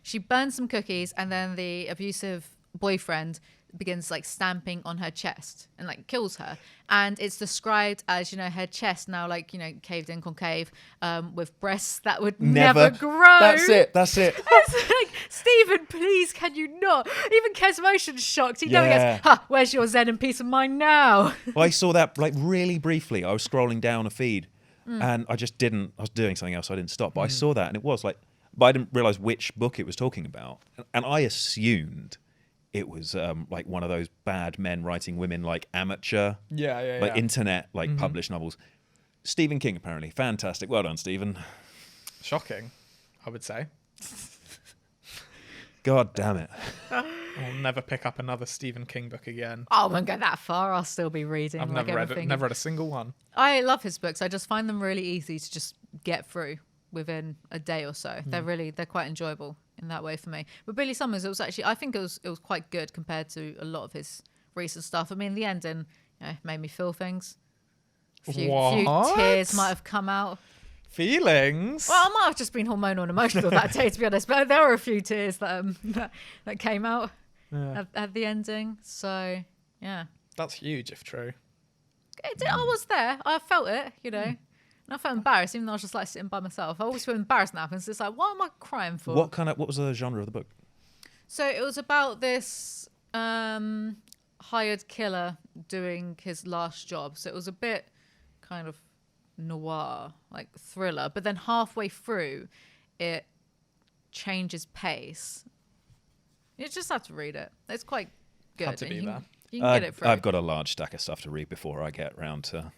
She burns some cookies, and then the abusive boyfriend begins like stamping on her chest and like kills her. And it's described as, you know, her chest now like, you know, caved in concave, with breasts that would never grow. That's it. It's like, Stephen, please, can you not? Even Kes Motion's shocked. He never goes, where's your zen and peace of mind now? Well, I saw that like really briefly. I was scrolling down a feed and I just didn't, I was doing something else. So I didn't stop, but I saw that and it was like, but I didn't realize which book it was talking about. And I assumed it was like one of those bad men writing women, like amateur, internet, like published novels. Stephen King, apparently. Fantastic. Well done, Stephen. Shocking, I would say. God damn it. I'll never pick up another Stephen King book again. I won't go that far. I'll still be reading. I've like never read a single one. I love his books. I just find them really easy to just get through within a day or so. They're quite enjoyable in that way for me. But Billy Summers, it was actually, I think it was quite good compared to a lot of his recent stuff. I mean, the ending, you know, made me feel things. A few tears might have come out. Feelings? Well, I might have just been hormonal and emotional that day, to be honest. But there were a few tears that came out at the ending. So, yeah. That's huge, if true. I was there. I felt it, you know. And I felt embarrassed, even though I was just like sitting by myself. I always feel embarrassed now because it's like, what am I crying for? What was the genre of the book? So it was about this hired killer doing his last job. So it was a bit kind of noir, like thriller. But then halfway through, it changes pace. You just have to read it. It's quite good. Had to be there. You can get it through. I've got a large stack of stuff to read before I get round to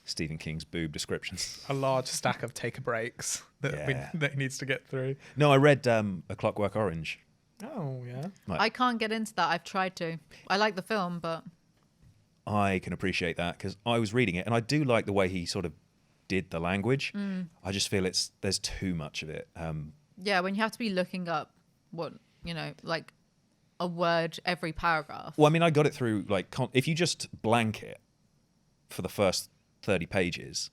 Stephen King's boob descriptions. A large stack of take a breaks that he needs to get through. No, I read A Clockwork Orange. Oh, yeah. I can't get into that. I've tried to. I like the film, but I can appreciate that because I was reading it and I do like the way he sort of did the language. I just feel there's too much of it. Yeah, when you have to be looking up what, you know, like a word every paragraph. Well, I mean, I got it through, like, if you just blank it for the first 30 pages,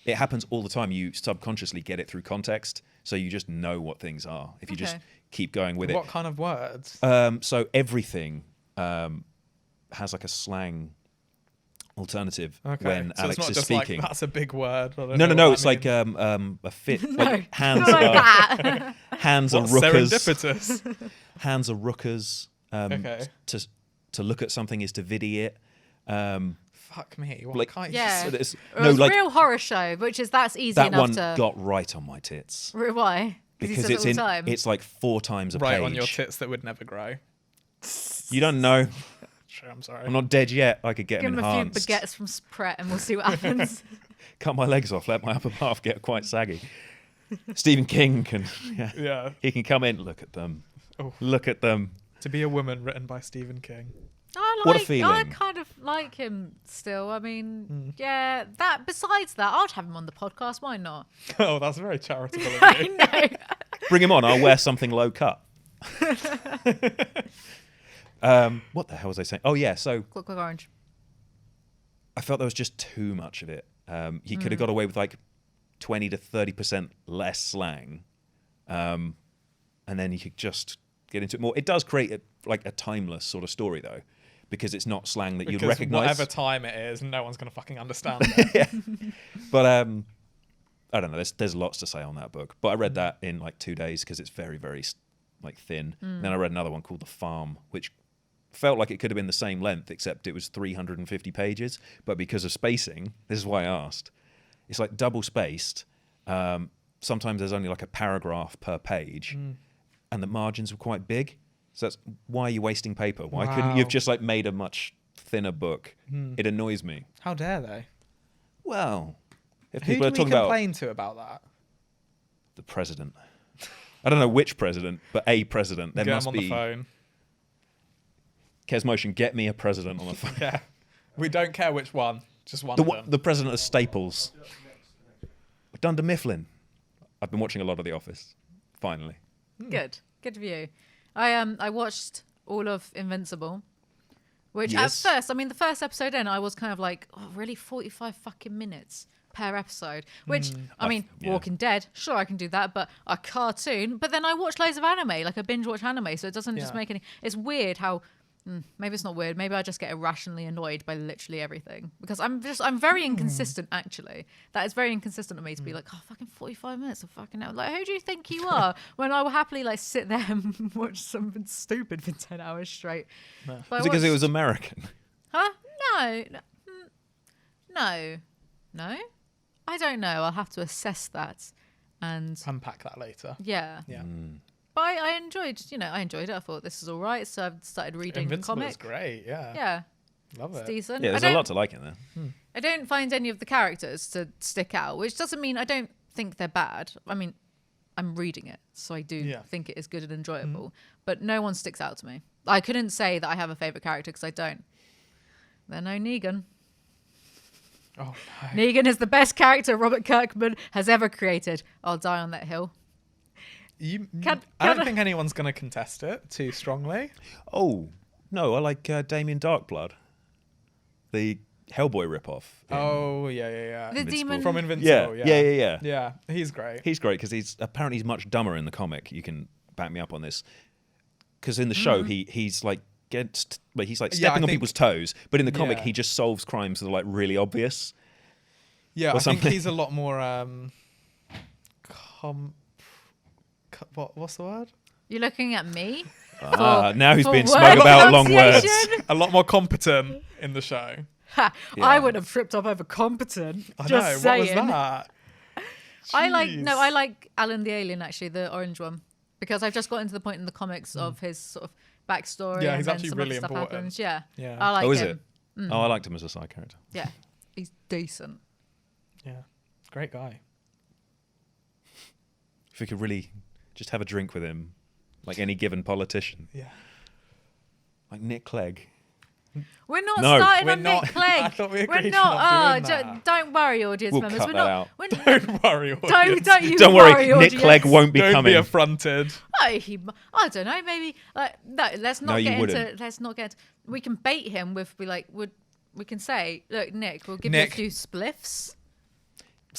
it happens all the time. You subconsciously get it through context, so you just know what things are. If you just keep going with it. What kind of words? So everything has like a slang alternative when so Alex it's not is just speaking. Like, that's a big word. No. It's like a fit. No, like hands not like are that. hands are What's rookers. serendipitous? Hands are rookers. To look at something is to vidi it. Fuck me. What Like- kind Yeah. So It was like Real Horror Show, which is that's easy that enough one to. got right on my tits Why? Because he says it's it all the time. it's like 4 times a right page. on your tits that would never grow. You don't know. Sure, I'm sorry. I'm not dead yet. I could get Give them him a few enhanced. baguettes from Pret and we'll see what happens. Cut my legs off. Let my upper half get quite saggy. Stephen King can. Yeah. He can come in. Look at them. Oh. Look at them. To Be a Woman, written by Stephen King. What a I feeling. kind of like him still. I mean, yeah. That besides that, I'd have him on the podcast. Why not? Oh, that's very charitable of I you. know. Bring him on. I'll wear something low cut. What the hell was I saying? Oh yeah. So Quick Orange. I felt there was just too much of it. He could have got away with like 20 to 30% less slang, and then you could just get into it more. It does create a timeless sort of story though, because it's not slang that you'd recognise. Whatever time it is, no one's going to fucking understand it. Yeah. But I don't know. There's lots to say on that book. But I read that in like 2 days because it's very, very like thin. Then I read another one called The Farm, which felt like it could have been the same length, except it was 350 pages. But because of spacing, this is why I asked. It's like double spaced. Sometimes there's only like a paragraph per page, and the margins were quite big. So that's why are you wasting paper? Why couldn't you have just like made a much thinner book? It annoys me. How dare they? Well, if Who people are do we talking about complain to about that? the president, I don't know which president, but a president. There Get must him on be. the phone. Kes Motion, get me a president on the phone. Yeah. We don't care which one. Just one of them. The president of Staples. Dunder Mifflin. I've been watching a lot of The Office. Finally. Good for you. I watched all of Invincible, which Yes. at first, I mean, the first episode in, I was kind of like, oh, really, 45 fucking minutes per episode. Which I mean, yeah. Walking Dead, sure, I can do that, but a cartoon. But then I watch loads of anime, like I binge watch anime, so it doesn't just make any. It's weird how. Maybe it's not weird. Maybe I just get irrationally annoyed by literally everything because I'm very inconsistent. Actually, that is very inconsistent of me to be like, oh, fucking 45 minutes of fucking hell. Like, who do you think you are? When I will happily like sit there and watch something stupid for 10 hours straight. No. But I Is it because it watched- was American? Huh? No. I don't know. I'll have to assess that, and Unpack that later. yeah. Yeah. But I enjoyed it. I thought this is all right, so I've started reading Invincible the is comic. great. Yeah. Yeah, Love it's it. decent. Yeah, I there's a don't- lot to like in there. I don't find any of the characters to stick out, which doesn't mean I don't think they're bad. I mean, I'm reading it, so I do think it is good and enjoyable. But no one sticks out to me. I couldn't say that I have a favourite character because I don't. Then no Negan. Oh, no. Negan is the best character Robert Kirkman has ever created. I'll die on that hill. I don't think anyone's going to contest it too strongly. Oh, no, I like Damien Darkblood. The Hellboy ripoff. in- Oh, yeah. The Invincible. demon. From Invincible. Yeah. Yeah, he's great. He's great because he's much dumber in the comic. You can back me up on this. Because in the show, he's like he's like Yeah, stepping I on think- people's toes, but in the comic, Yeah. he just solves crimes that are like really obvious. Yeah, or I think something. he's a lot more what's the word? You're looking at me? Now he's for being word smug about long words. pronunciation? A lot more competent in the show. Ha, Yeah. I would have tripped up over competent. I Just know. saying. What was that? I Jeez. like Alan the Alien, actually, the orange one, because I've just gotten to the point in the comics of his sort of backstory. Yeah, and he's then actually some really other stuff important. happens. Yeah, Yeah. I like Oh, is him. it? Oh, I liked him as a side character. Yeah, he's decent. Yeah. Great guy. If we could really just have a drink with him, like any given politician, Yeah. like Nick Clegg. We're not No. starting We're on not- Nick Clegg. I thought we We're agreed not. not doing that. Don't worry, audience We'll members. cut We're that not. out. We're Don't worry. don't you Don't worry, worry, Nick audience. Clegg won't be Don't coming. be affronted. I don't know. Maybe no. Let's not No, you get wouldn't. into. Let's not get. We can bait him with. We can say, look, Nick, we'll give Nick. you a few spliffs.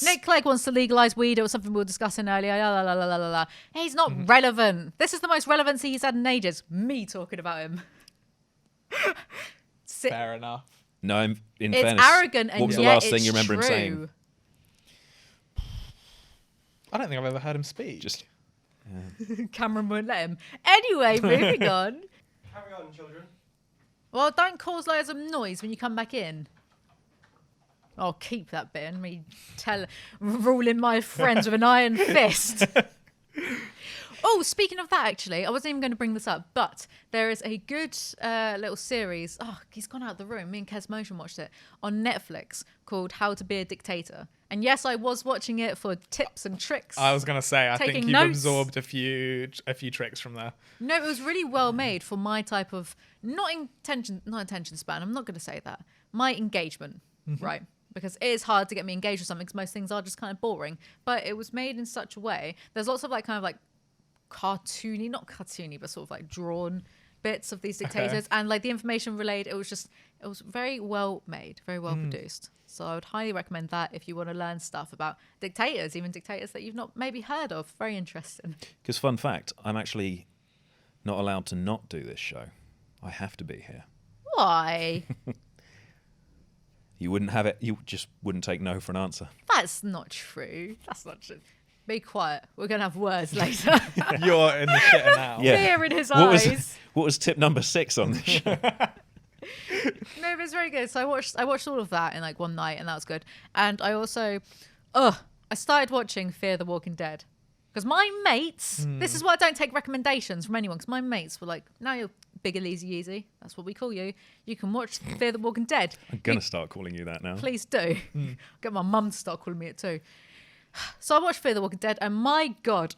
Nick Clegg wants to legalise weed. It was something we were discussing earlier. La, la, la, la, la, la. He's not relevant. This is the most relevancy he's had in ages. Me talking about him. Fair enough. No, in It's fairness, arrogant and what was the yet last thing it's you remember him true. saying? I don't think I've ever heard him speak. Just Cameron won't let him. Anyway, moving on. Carry on, children. Well, don't cause loads of noise when you come back in. I'll keep that bit and me ruling my friends with an iron fist. Oh, speaking of that, actually, I wasn't even going to bring this up, but there is a good little series. Oh, he's gone out of the room. Me and Kes Motion watched it on Netflix called How to Be a Dictator. And yes, I was watching it for tips and tricks. I was gonna say, I think Taking you've notes. absorbed a few tricks from there. No, it was really well made for my type of not attention span. I'm not going to say that. My engagement, right? Because it is hard to get me engaged with something because most things are just kind of boring. But it was made in such a way. There's lots of cartoony, not cartoony, but sort of like drawn bits of these dictators, and like the information relayed. It was very well made, very well produced. So I would highly recommend that if you want to learn stuff about dictators, even dictators that you've not maybe heard of. Very interesting. because fun fact, I'm actually not allowed to not do this show. I have to be here. Why? You wouldn't have it. You just wouldn't take no for an answer. That's not true. That's not true. Be quiet. We're going to have words later. You're in the shitter now. Yeah. Fear in his What eyes. was tip number 6 on this show? No, but it's very good. So I watched all of that in like one night, and that was good. And I also, I started watching Fear the Walking Dead. Because my mates, this is why I don't take recommendations from anyone, because my mates were like, now you're big Alizee Yeezy. That's what we call you. You can watch Fear the Walking Dead. I'm going to start calling you that now. Please do. Get my mum to start calling me it too. So I watched Fear the Walking Dead, and my God,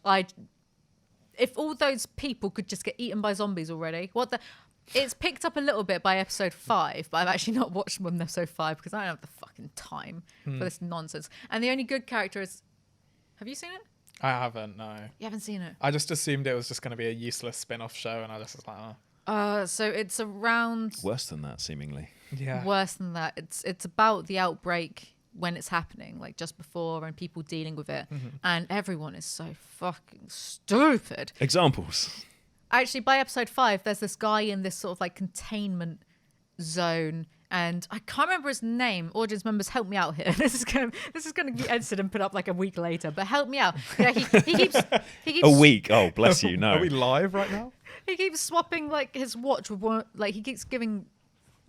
if all those people could just get eaten by zombies already, it's picked up a little bit by episode 5, but I've actually not watched more than episode 5 because I don't have the fucking time for this nonsense. And the only good character is, have you seen it? I haven't, no. You haven't seen it? I just assumed it was just going to be a useless spin-off show, and I just was like, oh. So it's around Worse than that, seemingly. Yeah. worse than that. It's about the outbreak when it's happening, like just before, and people dealing with it, and everyone is so fucking stupid. Examples. Actually, by episode 5, there's this guy in this sort of like containment zone, and I can't remember his name. Audience members, help me out here. This is gonna be edited and put up like a week later, but help me out. Yeah, he keeps A week. Oh, bless you. No. Are we live right now? he keeps swapping like his watch with one. Like he keeps giving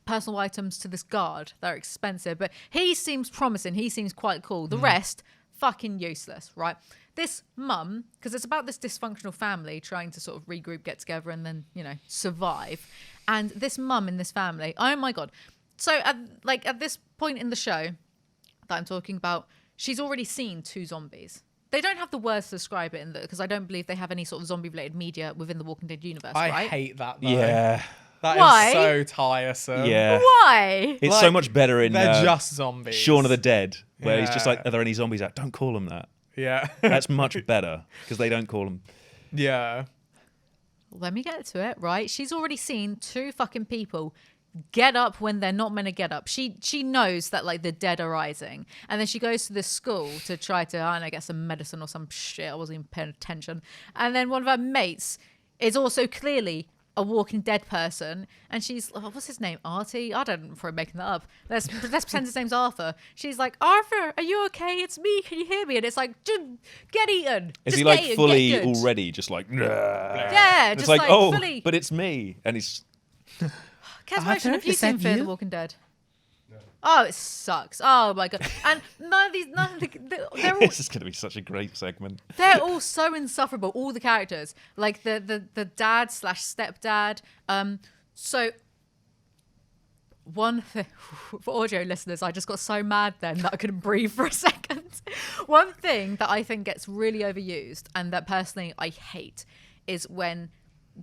personal items to this guard that are expensive, but he seems promising. He seems quite cool. The rest, fucking useless, right? This mum, because it's about this dysfunctional family trying to sort of regroup, get together, and then, survive. And this mum in this family, oh my God. So at this point in the show that I'm talking about, she's already seen 2 zombies. They don't have the words to describe it because I don't believe they have any sort of zombie-related media within the Walking Dead universe, I right? hate that, though. Yeah. That Why? is so tiresome. Yeah. Why? It's so much better in They're just zombies. Shaun of the Dead, where he's just Yeah. like, are there any zombies out? Don't call them that. Yeah. That's much better because they don't call them. Yeah. Let me get to it, right? She's already seen 2 fucking people get up when they're not meant to get up. She knows that like the dead are rising, and then she goes to this school to try to, I don't know, get some medicine or some shit. I wasn't even paying attention. And then one of her mates is also clearly a Walking Dead person, and she's, what's his name, Artie? I don't know if I'm making that up. Let's pretend his name's Arthur. She's like, Arthur, are you okay? It's me. Can you hear me? And it's like, dude, get eaten. Is Just he get like eaten, fully get good. already just like, "Nah." Yeah, And just it's like, oh, fully. but it's me. And he's, Kesmotion, have you seen Fear the Walking Dead? No. Oh, it sucks. Oh my God. And none of the they're all, this is going to be such a great segment. they're all so insufferable. All the characters, like the dad / stepdad. So one thing for audio listeners, I just got so mad then that I couldn't breathe for a second. One thing that I think gets really overused, and that personally I hate, is when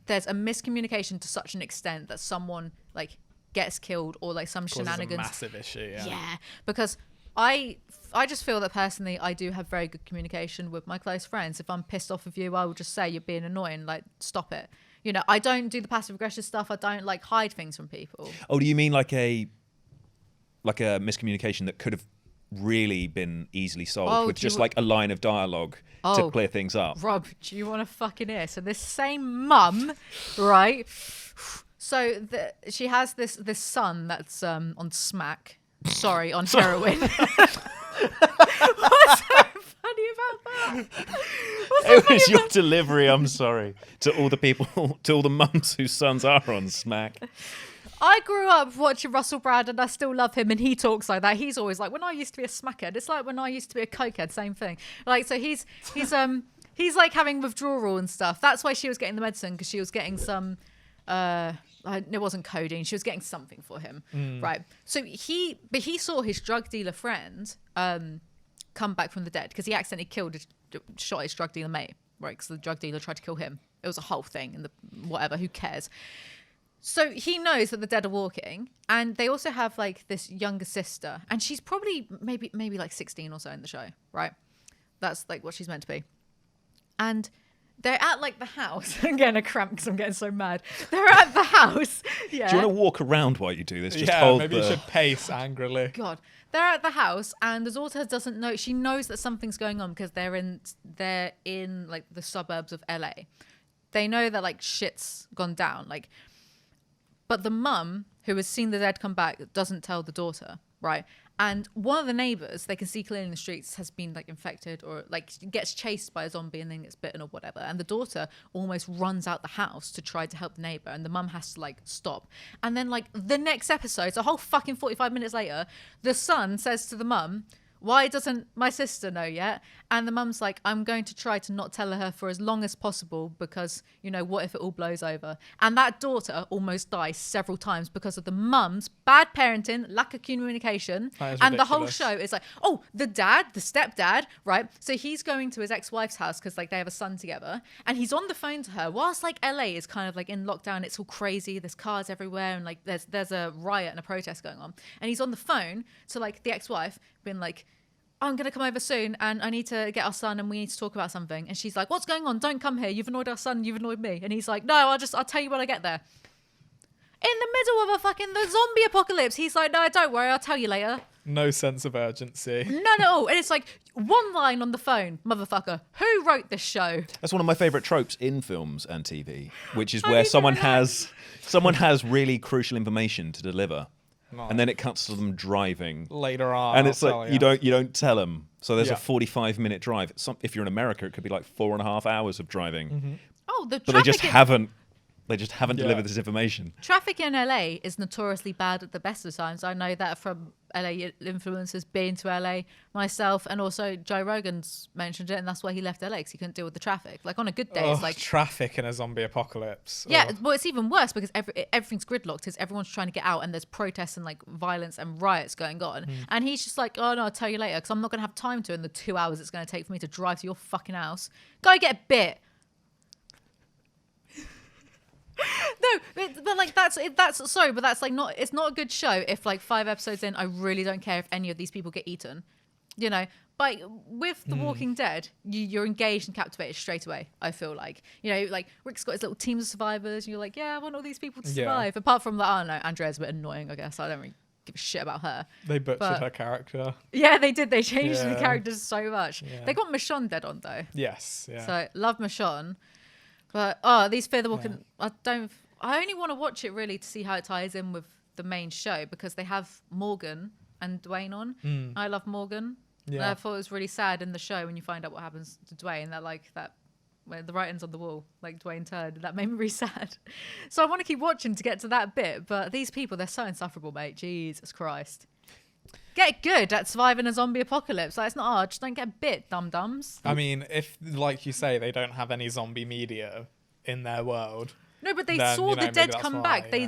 there's a miscommunication to such an extent that someone like gets killed or like some Causes shenanigans. a massive issue. Yeah, because I just feel that personally I do have very good communication with my close friends. If I'm pissed off with you, I will just say you're being annoying, like stop it. I don't do the passive aggressive stuff. I don't like hide things from people. Oh, do you mean like a miscommunication that could have really been easily solved with just like a line of dialogue to clear things up? Rob, do you want to fucking hear? So this same mum, right? So she has this son that's on smack. Sorry, on heroin. What's so funny about that? It was your delivery. I'm sorry to all the people, to all the mums whose sons are on smack. I grew up watching Russell Brand, and I still love him, and he talks like that. He's always like, when I used to be a smackhead, it's like when I used to be a cokehead, same thing. Like, so he's like having withdrawal and stuff. That's why she was getting the medicine, because she was getting some it wasn't codeine, she was getting something for him, right? So he saw his drug dealer friend come back from the dead because he accidentally shot his drug dealer mate, right? Because the drug dealer tried to kill him. It was a whole thing, and whatever, who cares? So he knows that the dead are walking, and they also have like this younger sister, and she's probably maybe like 16 or so in the show, right? That's like what she's meant to be. And they're at like the house. I'm getting a cramp because I'm getting so mad. They're at the house. Yeah. Do you want to walk around while you do this? Just Yeah, hold maybe you should pace angrily. God. They're at the house, and the daughter doesn't know. She knows that something's going on because they're in like the suburbs of LA. They know that like shit's gone down. But the mum, who has seen the dead come back, doesn't tell the daughter, right? And one of the neighbors, they can see clearly in the streets, has been like infected or like gets chased by a zombie and then gets bitten or whatever. And the daughter almost runs out the house to try to help the neighbor, and the mum has to like stop. And then like the next episode, so a whole fucking 45 minutes later, the son says to the mum, why doesn't my sister know yet? And the mum's like, I'm going to try to not tell her for as long as possible because, you know, what if it all blows over? And that daughter almost dies several times because of the mum's bad parenting, lack of communication. And the whole show is like, oh, the stepdad, right? So he's going to his ex-wife's house because like they have a son together, and he's on the phone to her whilst like LA is kind of like in lockdown. It's all crazy. There's cars everywhere, and like there's a riot and a protest going on. And he's on the phone to like the ex-wife, being like, I'm going to come over soon and I need to get our son and we need to talk about something. And she's like, what's going on? Don't come here. You've annoyed our son. You've annoyed me. And he's like, no, I'll tell you when I get there. In the middle of the zombie apocalypse. He's like, no, don't worry. I'll tell you later. No sense of urgency. None at all. And it's like one line on the phone, motherfucker. Who wrote this show? That's one of my favourite tropes in films and TV, which is where someone has really crucial information to deliver. Nice. And then it cuts to them driving later on, and it's like you don't tell them. So there's a 45-minute drive. If you're in America, it could be like 4.5 hours of driving. Mm-hmm. Oh, but they just haven't delivered this information. Traffic in LA is notoriously bad at the best of times. I know that from LA influencers being to LA myself, and also Joe Rogan's mentioned it, and that's why he left LA, because he couldn't deal with the traffic. Like on a good day, it's like traffic in a zombie apocalypse. Yeah, well, it's even worse because everything's gridlocked. Because everyone's trying to get out, and there's protests and like violence and riots going on. And he's just like, oh no, I'll tell you later, because I'm not going to have time to in the 2 hours it's going to take for me to drive to your fucking house. Go get a bit. No, but like that's sorry, but that's like not. It's not a good show if like 5 episodes in, I really don't care if any of these people get eaten. You know, but with The Walking Dead, you're engaged and captivated straight away. I feel like, you know, like Rick's got his little teams of survivors, and you're like, yeah, I want all these people to survive. Apart from that, I don't know, Andrea's a bit annoying, I guess. I don't really give a shit about her. They butchered her character. Yeah, they did. They changed the characters so much. Yeah. They got Michonne dead on though. Yes. Yeah. So love Michonne. But these Fear the Walking, I only want to watch it really to see how it ties in with the main show, because they have Morgan and Dwayne on. I love Morgan. Yeah. And I thought it was really sad in the show when you find out what happens to Dwayne, that like that where the writing's on the wall, like Dwayne turned. That made me really sad. So I want to keep watching to get to that bit. But these people, they're so insufferable, mate. Jesus Christ. Get good at surviving a zombie apocalypse. Like, it's not hard. Just don't get bit, dum-dums. I mean, if, like you say, they don't have any zombie media in their world. No, but they saw the dead come back. They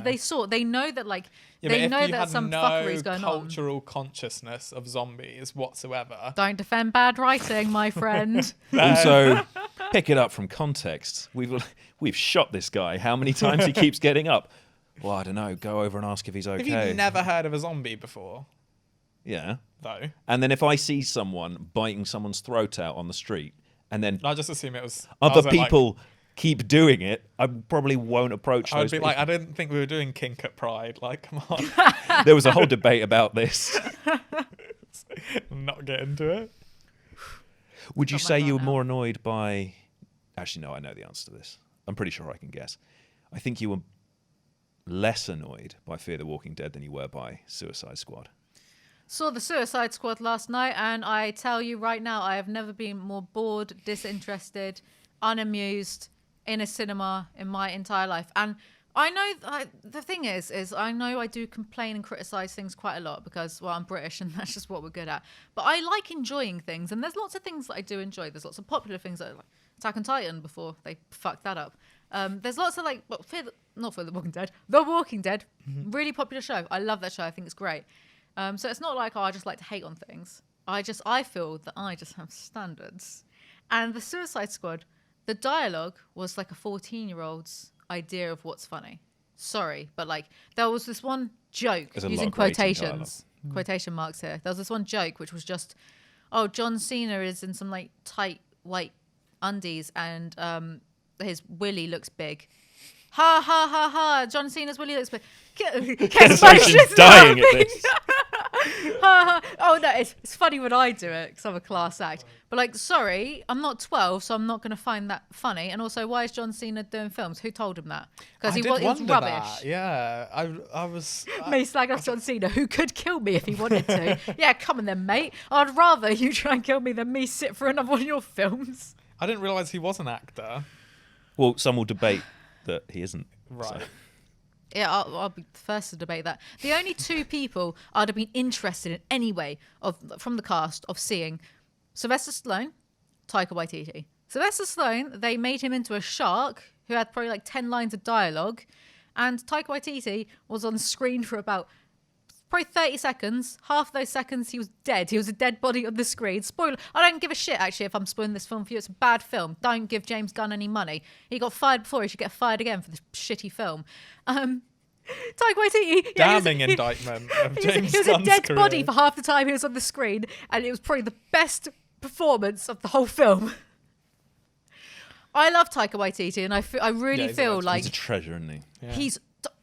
know that, like, they know that some fuckery's going on. Cultural consciousness of zombies whatsoever. Don't defend bad writing, my friend. Also, pick it up from context. We've shot this guy. How many times he keeps getting up? Well, I don't know. Go over and ask if he's okay. Have you never heard of a zombie before? Yeah. Though. And then if I see someone biting someone's throat out on the street, and then I just assume it was other people keep doing it, I probably won't approach those people. Like, I didn't think we were doing kink at Pride. Like, come on. There was a whole debate about this. Not get into it. Would you say you were more annoyed by... Actually, no, I know the answer to this. I'm pretty sure I can guess. I think you were less annoyed by Fear the Walking Dead than you were by Suicide Squad. Saw the Suicide Squad last night, and I tell you right now, I have never been more bored, disinterested, unamused in a cinema in my entire life. And I know the thing is I know I do complain and criticize things quite a lot because, well, I'm British and that's just what we're good at. But I like enjoying things, and there's lots of things that I do enjoy. There's lots of popular things like Attack on Titan before they fucked that up. There's lots of like, not for The Walking Dead, The Walking Dead, really popular show. I love that show. I think it's great. So it's not like, I just like to hate on things. I feel that I just have standards. And the Suicide Squad, the dialogue was like a 14-year-old's idea of what's funny. Sorry, but like there was this one joke using quotation marks here. There was this one joke which was just, oh, John Cena is in some like tight white undies and his willy looks big. Ha ha ha ha! John Cena's willy looks big. Ken's dying at this. Oh no, it's funny when I do it because I'm a class act. But like, sorry, I'm not 12, so I'm not going to find that funny. And also, why is John Cena doing films? Who told him that? Because he was rubbish. That. Yeah, I was. Me slag off John Cena, who could kill me if he wanted to. Yeah, come on then, mate. I'd rather you try and kill me than me sit for another one of your films. I didn't realise he was an actor. Well, some will debate that he isn't. Right. So. Yeah, I'll be the first to debate that. The only two people I'd have been interested in anyway from the cast of seeing Sylvester Stallone, Taika Waititi. Sylvester Stallone, they made him into a shark who had probably like 10 lines of dialogue, and Taika Waititi was on screen for about probably 30 seconds. Half of those seconds he was dead. He was a dead body on the screen. Spoiler. I don't give a shit actually if I'm spoiling this film for you. It's a bad film. Don't give James Gunn any money. He got fired before. He should get fired again for this shitty film. Taika Waititi. Damning indictment of James Gunn's He was a dead career. body for half the time he was on the screen, and it was probably the best performance of the whole film. I love Taika Waititi, and I really feel like he's a treasure, isn't he? Yeah.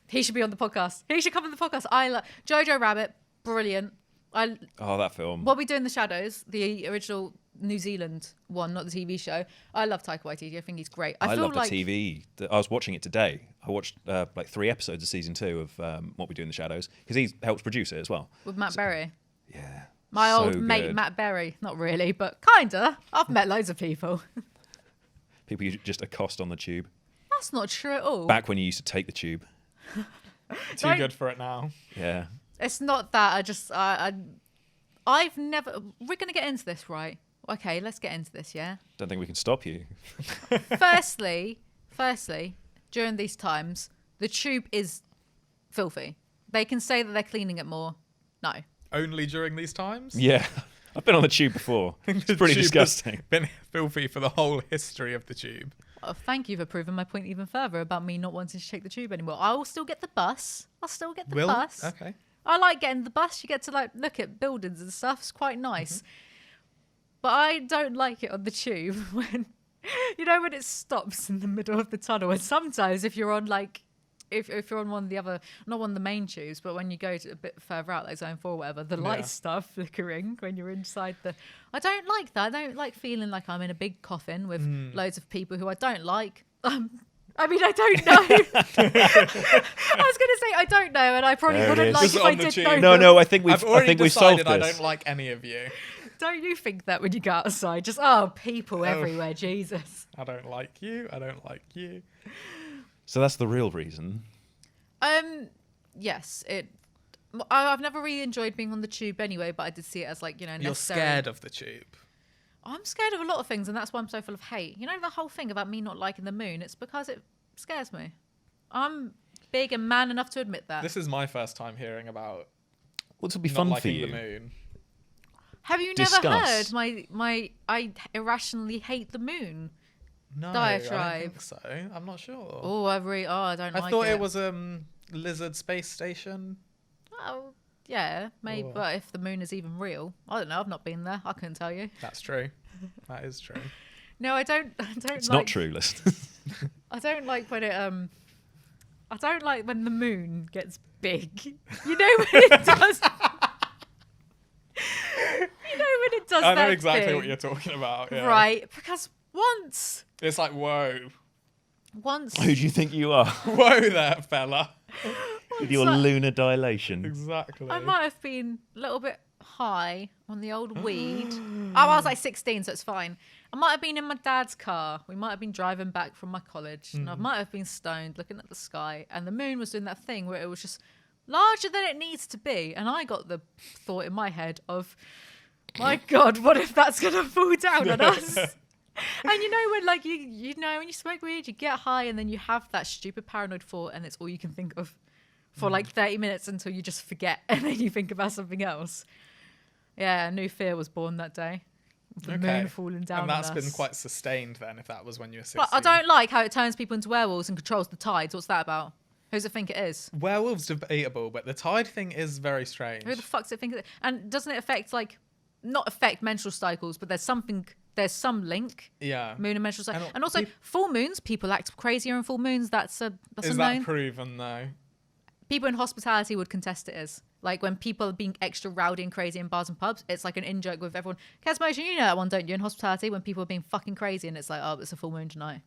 He should be on the podcast. He should come on the podcast. I love Jojo Rabbit, brilliant. That film. What We Do in the Shadows, the original New Zealand one, not the TV show. I love Taika Waititi. I think he's great. I love the TV. I was watching it today. I watched like 3 episodes of season 2 of What We Do in the Shadows because he helps produce it as well. With Matt Berry. Yeah. My so old mate, good. Matt Berry. Not really, but kinda. I've met loads of people. People you just accost on the tube. That's not true at all. Back when you used to take the tube. Too good for it now. Yeah. It's not that. I've never. We're gonna get into this, right? Okay, let's get into this. Yeah. Don't think we can stop you. Firstly, during these times, the tube is filthy. They can say that they're cleaning it more. No. Only during these times? Yeah. I've been on the tube before. It's pretty Tube has disgusting. Been filthy for the whole history of the tube. Oh, thank you for proving my point even further about me not wanting to take the tube anymore. I will still get the bus. I'll still get the bus. Okay. I like getting the bus. You get to like look at buildings and stuff. It's quite nice. Mm-hmm. But I don't like it on the tube when when it stops in the middle of the tunnel. And sometimes if you're on like if you're on one of the other, not one of the main tubes, but when you go to a bit further out, like zone 4 or whatever, the lights start flickering when you're inside the... I don't like that. I don't like feeling like I'm in a big coffin with loads of people who I don't like. I mean, I don't know. I was going to say I don't know, and I probably wouldn't like if I did know. No, I think I've already we've solved decided this. I don't like any of you. Don't you think that when you go outside? Just, people everywhere, Jesus. I don't like you. I don't like you. So that's the real reason. Yes, I've never really enjoyed being on the tube anyway, but I did see it as like, necessary. You're scared of the tube. I'm scared of a lot of things, and that's why I'm so full of hate. You know the whole thing about me not liking the moon? It's because it scares me. I'm big and man enough to admit that. This is my first time hearing about This will be not fun for liking you. the moon. Have you never heard my I irrationally hate the moon No, diatribe? I don't think so. I'm not sure. Oh, I don't like it. I thought it was lizard space station. Oh, yeah, maybe. Oh. But if the moon is even real, I don't know. I've not been there. I couldn't tell you. That's true. That is true. No, I don't. It's not true, listen. I don't like when it I don't like when the moon gets big. You know when it does. When it does I know that exactly thing, what you're talking about. Yeah. right? Because once. It's like, whoa. Who do you think you are? Whoa there, fella. With your lunar dilation. Exactly. I might have been a little bit high on the old weed. I was like 16, so it's fine. I might have been in my dad's car. We might have been driving back from my college. And I might have been stoned looking at the sky. And the moon was doing that thing where it was just larger than it needs to be. And I got the thought in my head of, my God, what if that's going to fall down on us? And when like when you smoke weed, you get high and then you have that stupid paranoid thought and it's all you can think of for like 30 minutes until you just forget and then you think about something else. Yeah, a new fear was born that day. The moon falling down and that's on us. been quite sustained then if that was when you were 16. But I don't like how it turns people into werewolves and controls the tides. What's that about? Who does it think it is? Werewolves debatable, but the tide thing is very strange. Who the fuck does it think it is? And doesn't it affect not affect menstrual cycles, but there's some link. Yeah. Moon and menstrual cycles. And also full moons, people act crazier in full moons. That's a is known. that proven though? People in hospitality would contest it as. Like when people are being extra rowdy and crazy in bars and pubs, it's like an in-joke with everyone. Kesmotion, you know that one, don't you? In hospitality, when people are being fucking crazy and it's like, oh, it's a full moon tonight.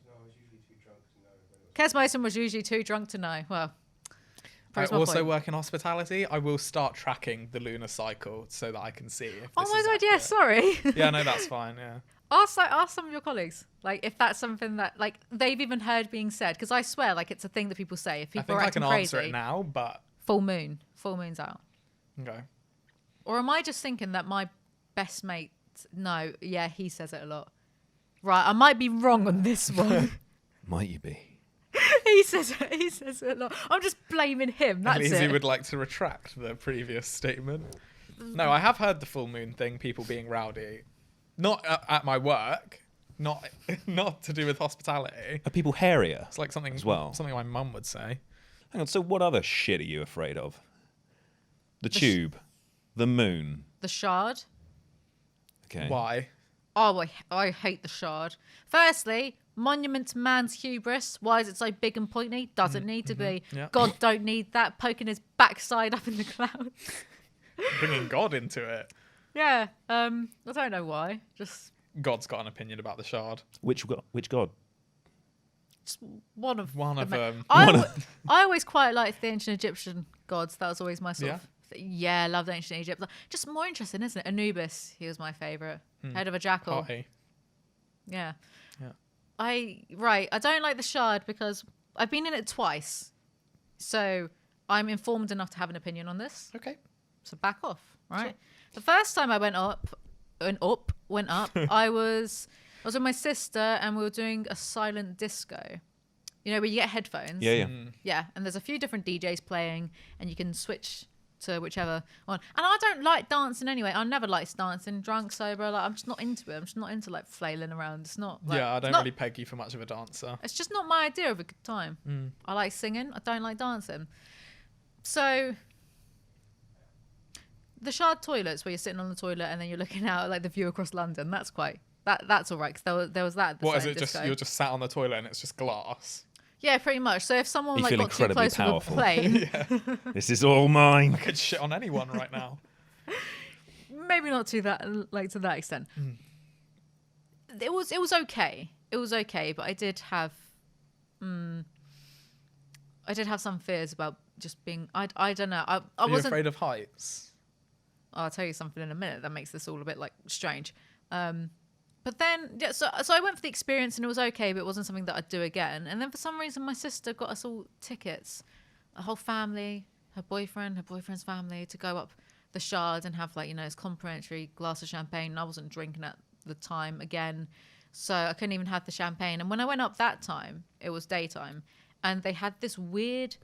No, I was usually too drunk to know. Kesmotion was usually too drunk to know. Well, I proves my also point. work in hospitality. I will start tracking the lunar cycle so that I can see. If Oh this my is God, yeah, accurate. sorry. Yeah, no, that's fine. Yeah. Ask some of your colleagues, like if that's something that like they've even heard being said. Because I swear, like it's a thing that people say. If people are acting I can crazy, answer it now, but full moon's out. okay. Or am I just thinking that my best mate? No, yeah, he says it a lot. Right, I might be wrong on this one. Might you be? He says it a lot. I'm just blaming him. That's Alizee it. would like to retract the previous statement. No, I have heard the full moon thing. People being rowdy, not at my work, not to do with hospitality. Are people hairier? It's like something as well. Something my mum would say. Hang on. So what other shit are you afraid of? The tube, the moon. The Shard. Okay. Why? Oh, I hate the Shard. Firstly, monument to man's hubris. Why is it so big and pointy? Doesn't need to be. Yeah. God don't need that. Poking his backside up in the clouds. Bringing God into it. Yeah. I don't know why. Just God's got an opinion about the Shard. Which god? one of them. I always quite liked the ancient Egyptian gods. That was always my sort of. Yeah, I love the ancient Egypt. Just more interesting, isn't it? Anubis, he was my favourite. Head of a jackal. Party. Yeah. Yeah. I don't like the Shard because I've been in it twice. So I'm informed enough to have an opinion on this. Okay. So back off, right? Sure. The first time I went up, I was with my sister and we were doing a silent disco. You know, where you get headphones. Yeah. Yeah, and there's a few different DJs playing and you can switch to whichever one. And I don't like dancing anyway. I never liked dancing, drunk, sober. Like I'm just not into it. I'm just not into like flailing around. It's not. Like, I don't really peg you for much of a dancer. It's just not my idea of a good time. I like singing. I don't like dancing. So the Shard toilets where you're sitting on the toilet and then you're looking out at like the view across London. That's all right. Because there was that. At the What is same it? Just disco. you're just sat on the toilet and it's just glass. Yeah, pretty much. So if someone You like feel got too incredibly close powerful. with a plane, This is all mine. I could shit on anyone right now. maybe not to that extent. It was okay. It was okay, but I did have some fears about just being. I don't know. I Are you wasn't afraid of heights? I'll tell you something in a minute that makes this all a bit like strange. But then, yeah, so I went for the experience and it was okay, but it wasn't something that I'd do again. And then for some reason, my sister got us all tickets, a whole family, her boyfriend's family, to go up the Shard and have like, this complimentary glass of champagne. And I wasn't drinking at the time again, so I couldn't even have the champagne. And when I went up that time, it was daytime, and they had this weird,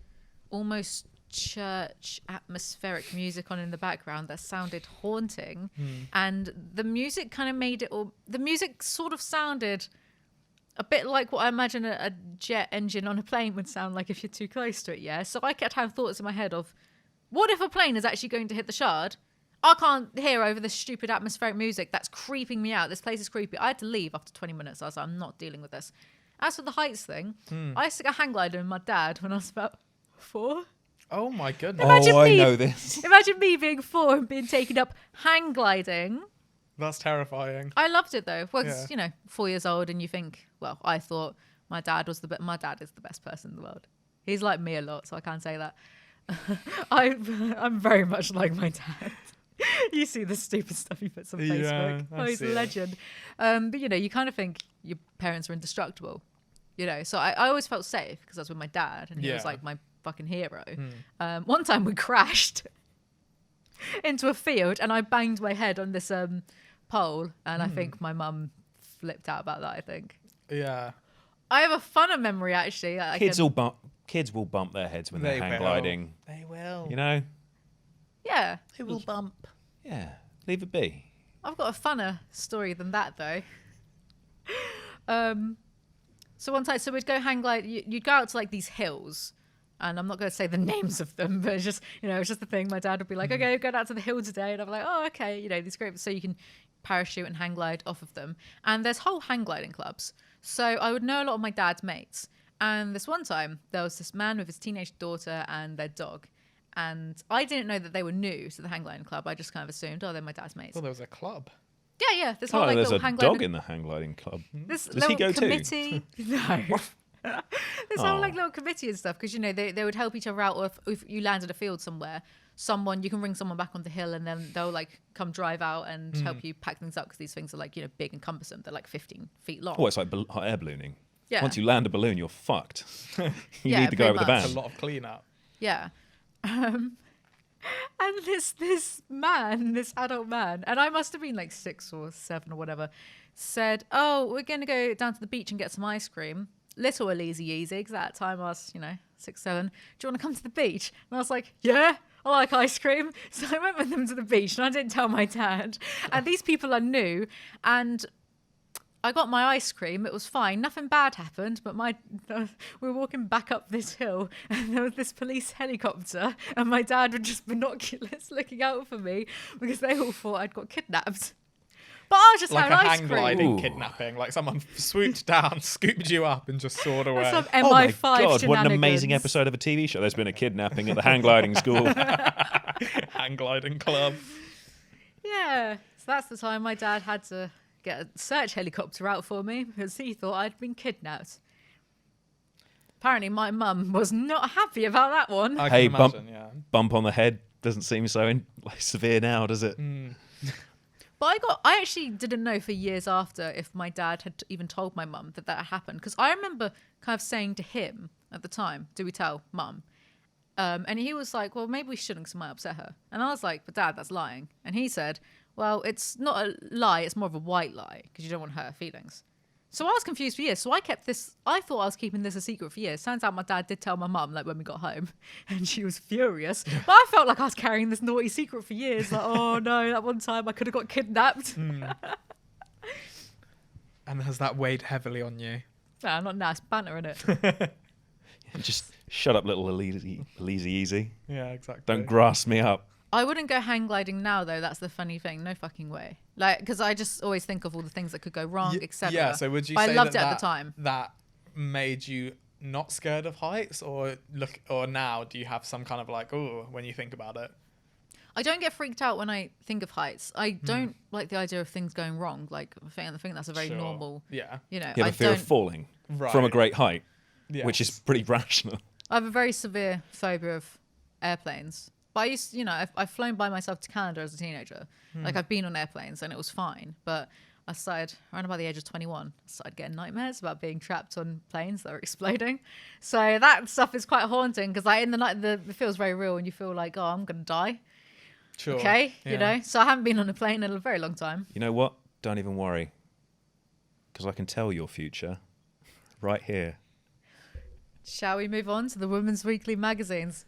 almost church atmospheric music on in the background that sounded haunting, and the music kind of made it all. The music sort of sounded a bit like what I imagine a jet engine on a plane would sound like if you're too close to it. Yeah, so I kept having thoughts in my head of, what if a plane is actually going to hit the Shard? I can't hear over this stupid atmospheric music that's creeping me out. This place is creepy. I had to leave after 20 minutes. I was like, I'm not dealing with this. As for the heights thing, I used to go hang gliding with my dad when I was about 4. Oh my goodness. I know this. Imagine me being 4 and being taken up hang gliding. That's terrifying. I loved it though. Well, 'cause, Yeah. 4 years old, and you think, well, I thought my dad is the best person in the world. He's like me a lot, so I can't say that. I'm very much like my dad. You see the stupid stuff he puts on Facebook. I He's see a it. legend. But you kind of think your parents are indestructible. So I always felt safe because I was with my dad, and he was Yeah. like my fucking hero. One time we crashed into a field, and I banged my head on this pole, and I think my mum flipped out about that. I think Yeah. I have a funner memory actually. Kids will bump their heads when they're hang will. gliding. They will. Yeah, They will bump. Yeah, leave it be. I've got a funner story than that though. So one time, we'd go hang glide. You'd go out to like these hills, and I'm not going to say the names of them, but it's just it's just the thing. My dad would be like, "Okay, we're going out to the hill today," and I'm like, "Oh, okay." These great, so you can parachute and hang glide off of them. And there's whole hang gliding clubs. So I would know a lot of my dad's mates. And this one time, there was this man with his teenage daughter and their dog. And I didn't know that they were new to the hang gliding club. I just kind of assumed, they're my dad's mates. Well, there was a club. Yeah. This whole There's little a hang dog gliding. in the hang gliding club. This Does he little go too? committee. No. This whole Oh. little committee and stuff, because they would help each other out, or if you landed a field somewhere. someone, you can ring someone back on the hill and then they'll like come drive out and help you pack things up because these things are like, big and cumbersome. They're like 15 feet long. Oh, it's like hot air ballooning. Yeah. Once you land a balloon, you're fucked. You Yeah, need to go pretty over the much. van. It's a lot of cleanup. Yeah. And this man, this adult man, and I must have been like 6 or 7 or whatever, said, "Oh, we're going to go down to the beach and get some ice cream." Little Alizee Yeezy, because at that time I was, 6, 7. Do you want to come to the beach? And I was like, yeah, I like ice cream. So I went with them to the beach and I didn't tell my dad. And these people are new. And I got my ice cream. It was fine. Nothing bad happened. But we were walking back up this hill and there was this police helicopter. And my dad with just binoculars looking out for me because they all thought I'd got kidnapped. But I was just Like having a ice hang cream. gliding Ooh. kidnapping. Like someone swooped down, scooped you up, and just soared away. Some Oh my MI5 God, what an amazing shenanigans. episode of a TV show. There's been a kidnapping at the hang gliding school. Hang gliding club. Yeah. So that's the time my dad had to get a search helicopter out for me because he thought I'd been kidnapped. Apparently, my mum was not happy about that one. I Hey, can imagine, yeah. Bump on the head doesn't seem so severe now, does it? But I actually didn't know for years after if my dad had even told my mum that had happened. Because I remember kind of saying to him at the time, "Do we tell mum?" And he was like, "Well, maybe we shouldn't because it might upset her." And I was like, "But Dad, that's lying." And he said, "Well, it's not a lie. It's more of a white lie because you don't want to hurt her feelings." So I was confused for years. So I kept this. I thought I was keeping this a secret for years. Turns out my dad did tell my mum, like when we got home, and she was furious. But I felt like I was carrying this naughty secret for years. Like, oh no, that one time I could have got kidnapped. And has that weighed heavily on you? Nah, not nice banter in it. Just shut up, little Alizee Yeezy. Yeah, exactly. Don't grass me up. I wouldn't go hang gliding now, though. That's the funny thing. No fucking way. Like, because I just always think of all the things that could go wrong, etc. Yeah, so would you But say I loved that it at the time. that made you not scared of heights, or now do you have some kind of like, oh, when you think about it? I don't get freaked out when I think of heights. I don't like the idea of things going wrong. Like, I think that's a very Sure. normal. Yeah. You have I a fear don't. of falling Right. from a great height, Yes. which is pretty rational. I have a very severe phobia of airplanes. But I used, I've flown by myself to Canada as a teenager. Like I've been on airplanes and it was fine. But I started around about the age of 21. I started getting nightmares about being trapped on planes that are exploding. So that stuff is quite haunting because like in the night, it feels very real and you feel like, oh, I'm going to die. Sure. Okay, Yeah. So I haven't been on a plane in a very long time. You know what? Don't even worry. Because I can tell your future right here. Shall we move on to the Women's Weekly magazines?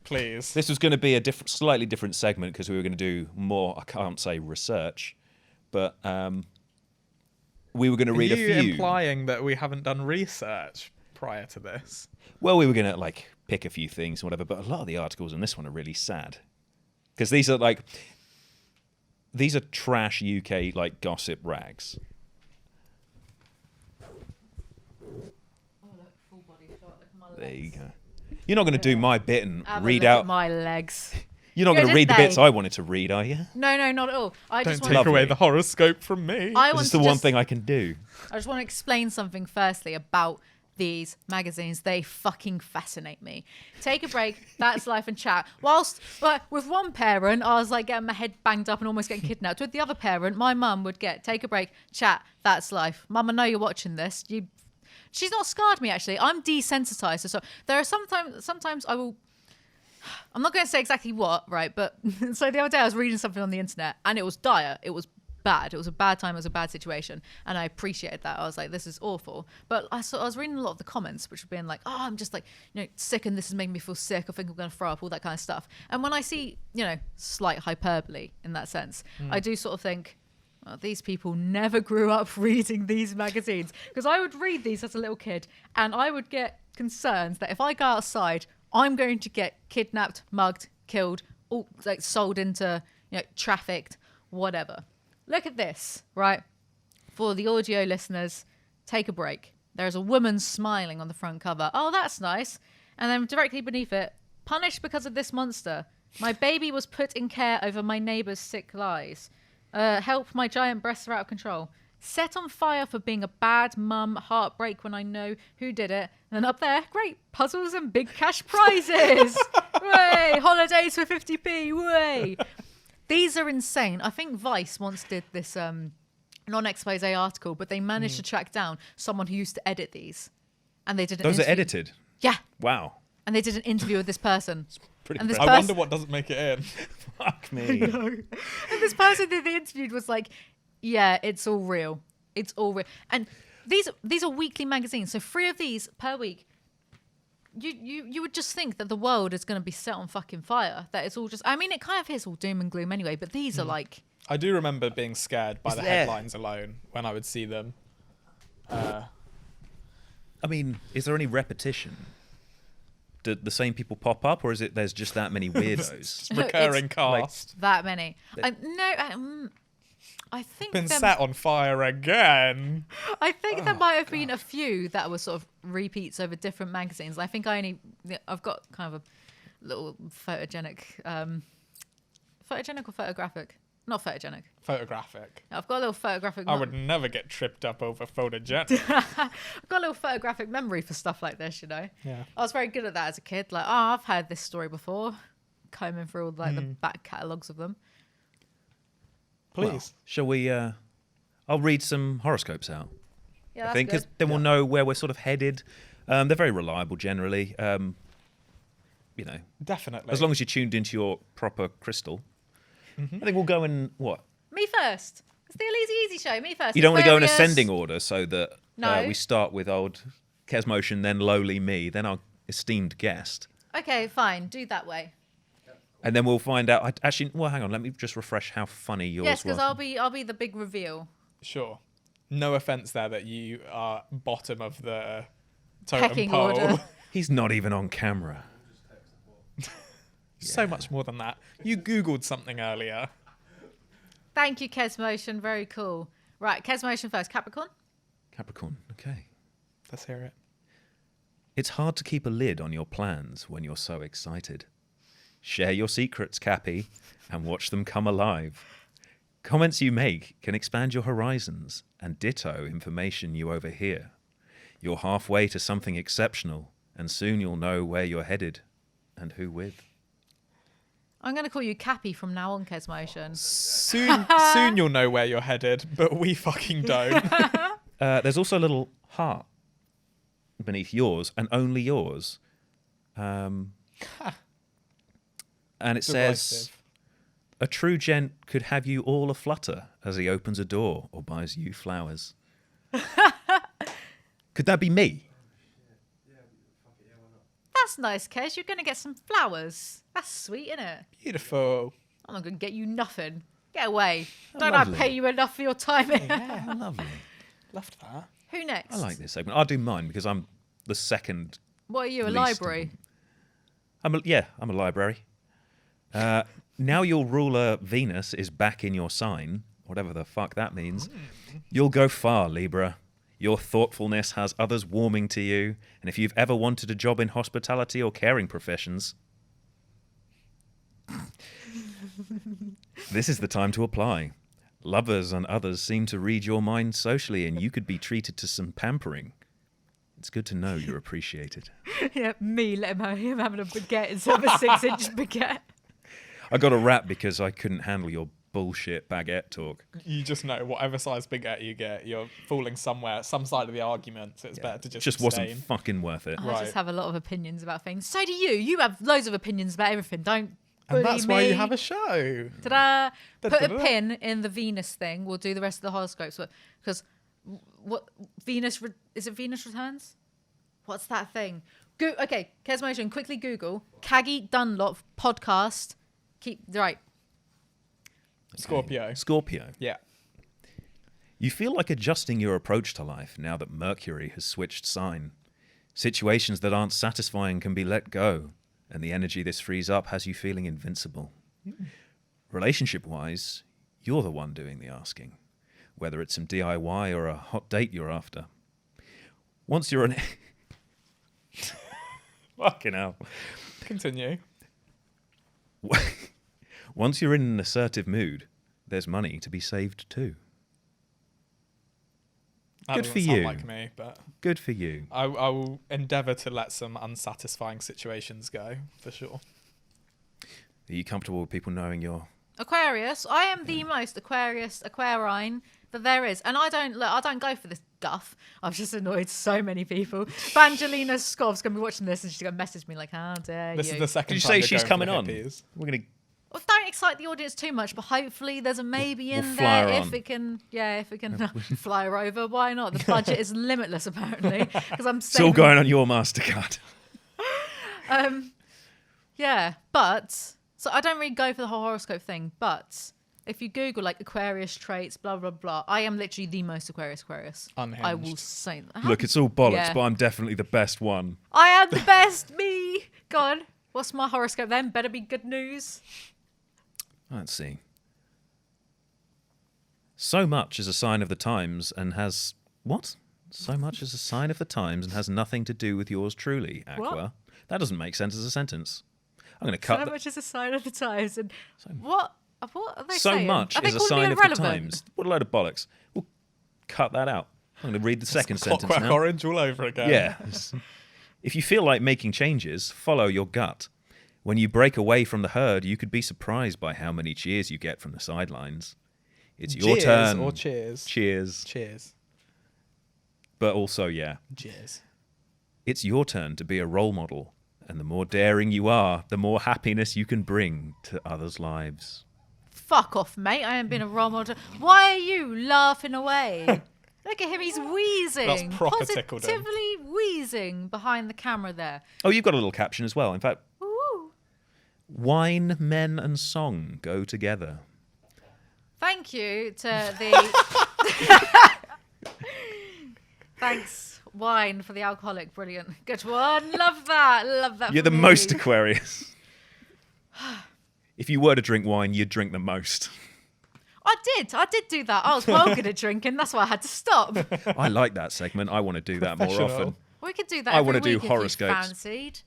Please. This was going to be a slightly different segment because we were going to do more, I can't say research, but we were going to read Are a you few. implying that we haven't done research prior to this? Well, we were going to pick a few things and whatever, but a lot of the articles in this one are really sad. Because these are trash UK gossip rags. There you go. You're not going to do my bit and Have a read look out. at my legs. You're not Good, going to read the aren't bits they? I wanted to read, are you? No, not at all. I Don't just take want. away Lovely. the horoscope from me. I This want is the to one just- thing I can do. I just want to explain something firstly about these magazines. They fucking fascinate me. Take a break. That's life and chat. Whilst with one parent, I was getting my head banged up and almost getting kidnapped. With the other parent, my mum would get take a break, chat. That's life. Mum, I know you're watching this. She's not scarred me actually. I'm desensitized. So there are sometimes I will. I'm not going to say exactly what, right? But so the other day I was reading something on the internet and it was dire. It was bad. It was a bad time. It was a bad situation. And I appreciated that. I was like, this is awful. But I was reading a lot of the comments, which were being like, oh, I'm just sick and this is making me feel sick. I think I'm going to throw up, all that kind of stuff. And when I see, slight hyperbole in that sense, I do sort of think, well, these people never grew up reading these magazines. Because I would read these as a little kid and I would get concerns that if I go outside, I'm going to get kidnapped, mugged, killed, sold into, trafficked, whatever. Look at this, right? For the audio listeners, take a break. There's a woman smiling on the front cover. Oh, that's nice. And then directly beneath it, punished because of this monster. My baby was put in care over my neighbour's sick lies. Help, my giant breasts are out of control. Set on fire for being a bad mum. Heartbreak when I know who did it. And up there, great puzzles and big cash prizes. Way! Holidays for 50p. Way! These are insane. I think Vice once did this non-expose article, but they managed to track down someone who used to edit these. And they did an Those are interview. edited? Yeah. Wow. And they did an interview with this person. Pretty And this I person, wonder what doesn't make it in. Fuck me. and this person that they interviewed was like, yeah, it's all real. It's all real. And these are weekly magazines. So 3 of these per week. You would just think that the world is going to be set on fucking fire. That it's all just, I mean, it kind of is all doom and gloom anyway, but these are like. I do remember being scared by Is the there- headlines alone when I would see them. I mean, is there any repetition? Do the same people pop up, or is it there's just that many weirdos? Recurring It's cast. that many. I think Been there, set on fire again. I think there might have been a few that were sort of repeats over different magazines. I think I've got kind of a little photogenic or photographic? Not photogenic. Photographic. I've got a little photographic. I would never get tripped up over photogenic. I've got a little photographic memory for stuff like this, you know. Yeah. I was very good at that as a kid. Like, I've heard this story before, combing through all like the back catalogues of them. Please. Well, shall we? I'll read some horoscopes out. Yeah, I that's think, good. 'cause then we'll know where we're sort of headed. They're very reliable generally. You know, Definitely. as long as you're tuned into your proper crystal. I think we'll go in what? Me first. It's the Alizee Yeezy show. Me first. You don't want to go in Aquarius. ascending order so that No. we start with old Kesmotion, then lowly me, then our esteemed guest. Okay, fine. Do that way. And then we'll find out. Actually, well, hang on. Let me just refresh how funny yours Yes, because was. I'll be the big reveal. Sure. No offense there that you are bottom of the totem Pecking pole. order. He's not even on camera. So much more than that. You Googled something earlier. Thank you, Kesmotion. Very cool. Right, Kesmotion first. Capricorn. Capricorn. Okay. Let's hear it. It's hard to keep a lid on your plans when you're so excited. Share your secrets, Cappy, and watch them come alive. Comments you make can expand your horizons, and ditto information you overhear. You're halfway to something exceptional, and soon you'll know where you're headed and who with. I'm going to call you Cappy from now on, Kesmotion. Soon you'll know where you're headed, but we fucking don't. There's also a little heart beneath yours, and only yours. And it says, Derisive. a true gent could have you all aflutter as he opens a door or buys you flowers. Could that be me? That's nice, Kes. You're going to get some flowers. That's sweet, isn't it? Beautiful. I'm not going to get you nothing. Get away. Oh, Don't lovely. I pay you enough for your time here? Oh, lovely. Loved that. Who next? I like this segment. I'll do mine because I'm the second. What are you, a least library? I'm a library. Now your ruler Venus is back in your sign, whatever the fuck that means. You'll go far, Libra. Your thoughtfulness has others warming to you, and if you've ever wanted a job in hospitality or caring professions, this is the time to apply. Lovers and others seem to read your mind socially, and you could be treated to some pampering. It's good to know you're appreciated. Yeah, me, let him having a baguette instead of a 6-inch baguette. I got a rap because I couldn't handle your bullshit baguette talk. You just know whatever size baguette you get, you're falling somewhere, some side of the argument, so it's better to just wasn't abstain. fucking worth it. I Right. just have a lot of opinions about things. So do you. You have loads of opinions about everything. Don't bully And that's me. why you have a show. Ta-da! Put a Da-da-da. pin in the Venus thing. We'll do the rest of the horoscopes. Because what Venus is it? Venus returns. What's that thing? Okay, Kesmotion. Quickly Google Caggy Dunlop podcast. Keep right. Scorpio. Scorpio. Yeah. You feel like adjusting your approach to life now that Mercury has switched sign. Situations that aren't satisfying can be let go, and the energy this frees up has you feeling invincible. Relationship-wise, you're the one doing the asking, whether it's some DIY or a hot date you're after. Once you're an... Fucking hell. Continue. Once you're in an assertive mood, there's money to be saved too. That Good doesn't for sound you. like me, but Good for you. I will endeavour to let some unsatisfying situations go, for sure. Are you comfortable with people knowing you're... Aquarius. I am the most Aquarine that there is, and I don't go for this guff. I've just annoyed so many people. Evangelina Scott's gonna be watching this, and she's gonna message me like, "How dare This you?" is the second Did you time say you're she's going for coming the on? hippies. We're going to... Well, don't excite the audience too much, but hopefully there's a maybe in we'll fly there her if on. it can. Yeah, if it can fly her over. Why not? The budget is limitless apparently because I'm It's all saving. going on your MasterCard. Yeah, but so I don't really go for the whole horoscope thing. But if you Google like Aquarius traits, blah blah blah, I am literally the most Aquarius. Unhinged. I will say that. Look, it's all bollocks, Yeah. but I'm definitely the best one. I am the best me. God, what's my horoscope then? Better be good news. Let's see. So much is a sign of the times and has... What? So much is a sign of the times and has nothing to do with yours truly, Aqua. What? That doesn't make sense as a sentence. I'm going to cut So that. much is a sign of the times, and what are they So saying? much Are they is a calling me sign of the irrelevant? times. What a load of bollocks. We'll cut that out. I'm going to read the second sentence Clockwork now. Orange all over again. Yeah. If you feel like making changes, follow your gut. When you break away from the herd, you could be surprised by how many cheers you get from the sidelines. It's your Cheers turn. or cheers? Cheers. Cheers. But also, yeah, Cheers. it's your turn to be a role model. And the more daring you are, the more happiness you can bring to others' lives. Fuck off, mate. I ain't been a role model. Why are you laughing away? Look at him, he's wheezing. That's proper tickled him. Positively wheezing behind the camera there. Oh, you've got a little caption as well. In fact, Ooh. wine, men, and song go together. Thank you to the... Thanks, wine, for the alcoholic. Brilliant. Good one. Love that. Love that. You're for the me. most Aquarius. If you were to drink wine, you'd drink the most. I did do that. I was well good at drinking. That's why I had to stop. I like that segment. I want to do that more Professional. often. We could do that I every wanna do week if you horoscopes. fancied.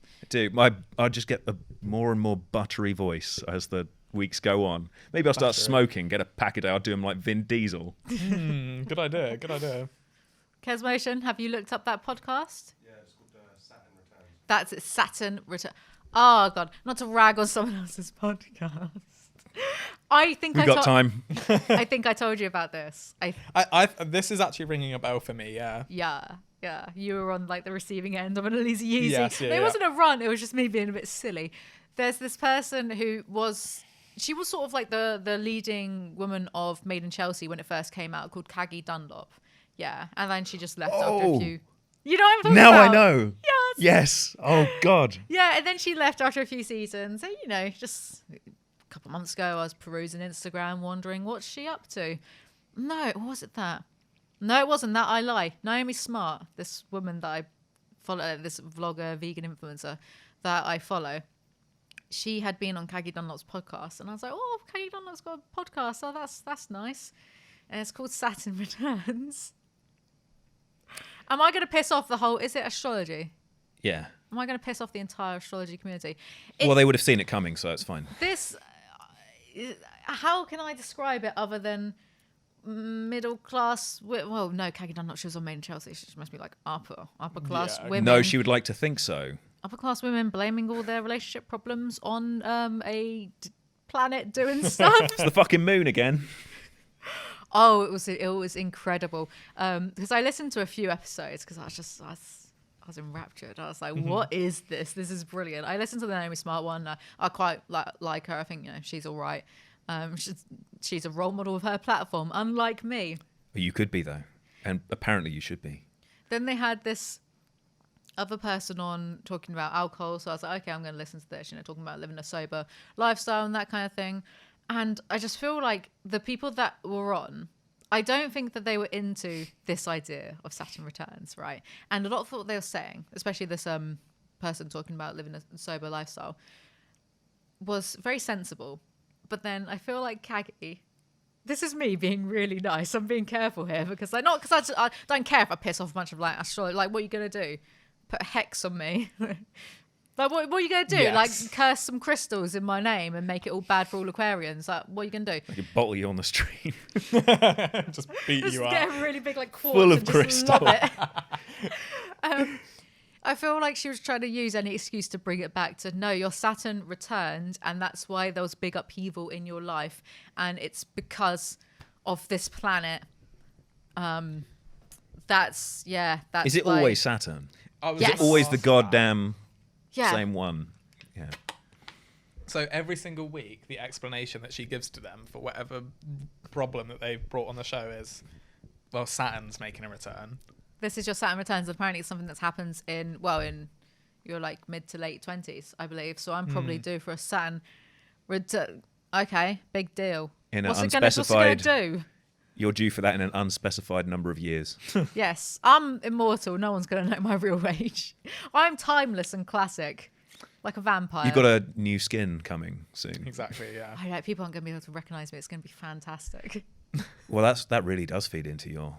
I'll just get a more and more buttery voice as the weeks go on. Maybe I'll start Buttery. smoking, get a pack a day. I'll do them like Vin Diesel. Good idea. Good idea. Kesmotion, have you looked up that podcast? Yeah, it's called Saturn Returns. That's it, Saturn Return. Oh god, not to rag on someone else's podcast. I think We've got time. I think I told you about this. This is actually ringing a bell for me. Yeah. Yeah. You were on like the receiving end of an Alizee Yeezy. Yes, yeah, it yeah. wasn't a run. It was just me being a bit silly. There's this person who was. She was sort of like the leading woman of Made in Chelsea when it first came out, called Caggie Dunlop. Yeah, and then she just left after Oh. a few. You know what I'm talking Now about? I know. Yes. Yes. Oh, God. Yeah, and then she left after a few seasons. And, you know, just a couple of months ago, I was perusing Instagram, wondering what's she up to. No, was it that? No, it wasn't that. I lie. Naomi Smart, this woman that I follow, this vlogger, vegan influencer that I follow, she had been on Caggie Dunlop's podcast, and I was like, "Oh, Caggie Dunlop's got a podcast. Oh, that's nice." And it's called Saturn Returns. Am I going to piss off the whole? Is it astrology? Yeah. Am I going to piss off the entire astrology community? Well, they would have seen it coming, so it's fine. This, how can I describe it other than middle class? Well, no, Caggie Dunlop, she was on Made in Chelsea. She must be like upper class Yeah. women. No, she would like to think so. Upper class women blaming all their relationship problems on planet doing stuff. It's the fucking moon again. Oh, it was incredible. Because I listened to a few episodes because I was enraptured. I was like, "What is this? This is brilliant." I listened to the Naomi Smart one. I quite like her. I think she's all right. She's a role model of her platform, unlike me. Well, you could be, though. And apparently you should be. Then they had this other person on talking about alcohol. So I was like, okay, I'm going to listen to this, talking about living a sober lifestyle and that kind of thing. And I just feel like the people that were on, I don't think that they were into this idea of Saturn Returns, right? And a lot of what they were saying, especially this person talking about living a sober lifestyle, was very sensible. But then I feel like Caggie, this is me being really nice. I'm being careful here because I don't care if I piss off a bunch of astrology. Like, what are you going to do? Put a hex on me? Like, what are you going to do? Yes. Like, curse some crystals in my name and make it all bad for all Aquarians? Like, what are you going to do? I could bottle you on the street. Just beat Just you get up. a really big, like, quartz Full of and just crystal. lob it. I feel like she was trying to use any excuse to bring it back to, no, your Saturn returned, and that's why there was big upheaval in your life, and it's because of this planet. That's Is it why. always Saturn? I was Yes. Is it always the asked that. goddamn Yeah. same one? Yeah. So every single week, the explanation that she gives to them for whatever problem that they've brought on the show is, well, Saturn's making a return. This is your Saturn returns. Apparently, it's something that happens in your like mid to late 20s, I believe. So I'm probably due for a Saturn return. Okay, big deal. In an What's it gonna unspecified- do? You're due for that in an unspecified number of years. Yes, I'm immortal. No one's going to know my real age. I'm timeless and classic, like a vampire. You've got a new skin coming soon. Exactly, yeah. I know, people aren't going to be able to recognize me. It's going to be fantastic. Well, that really does feed into your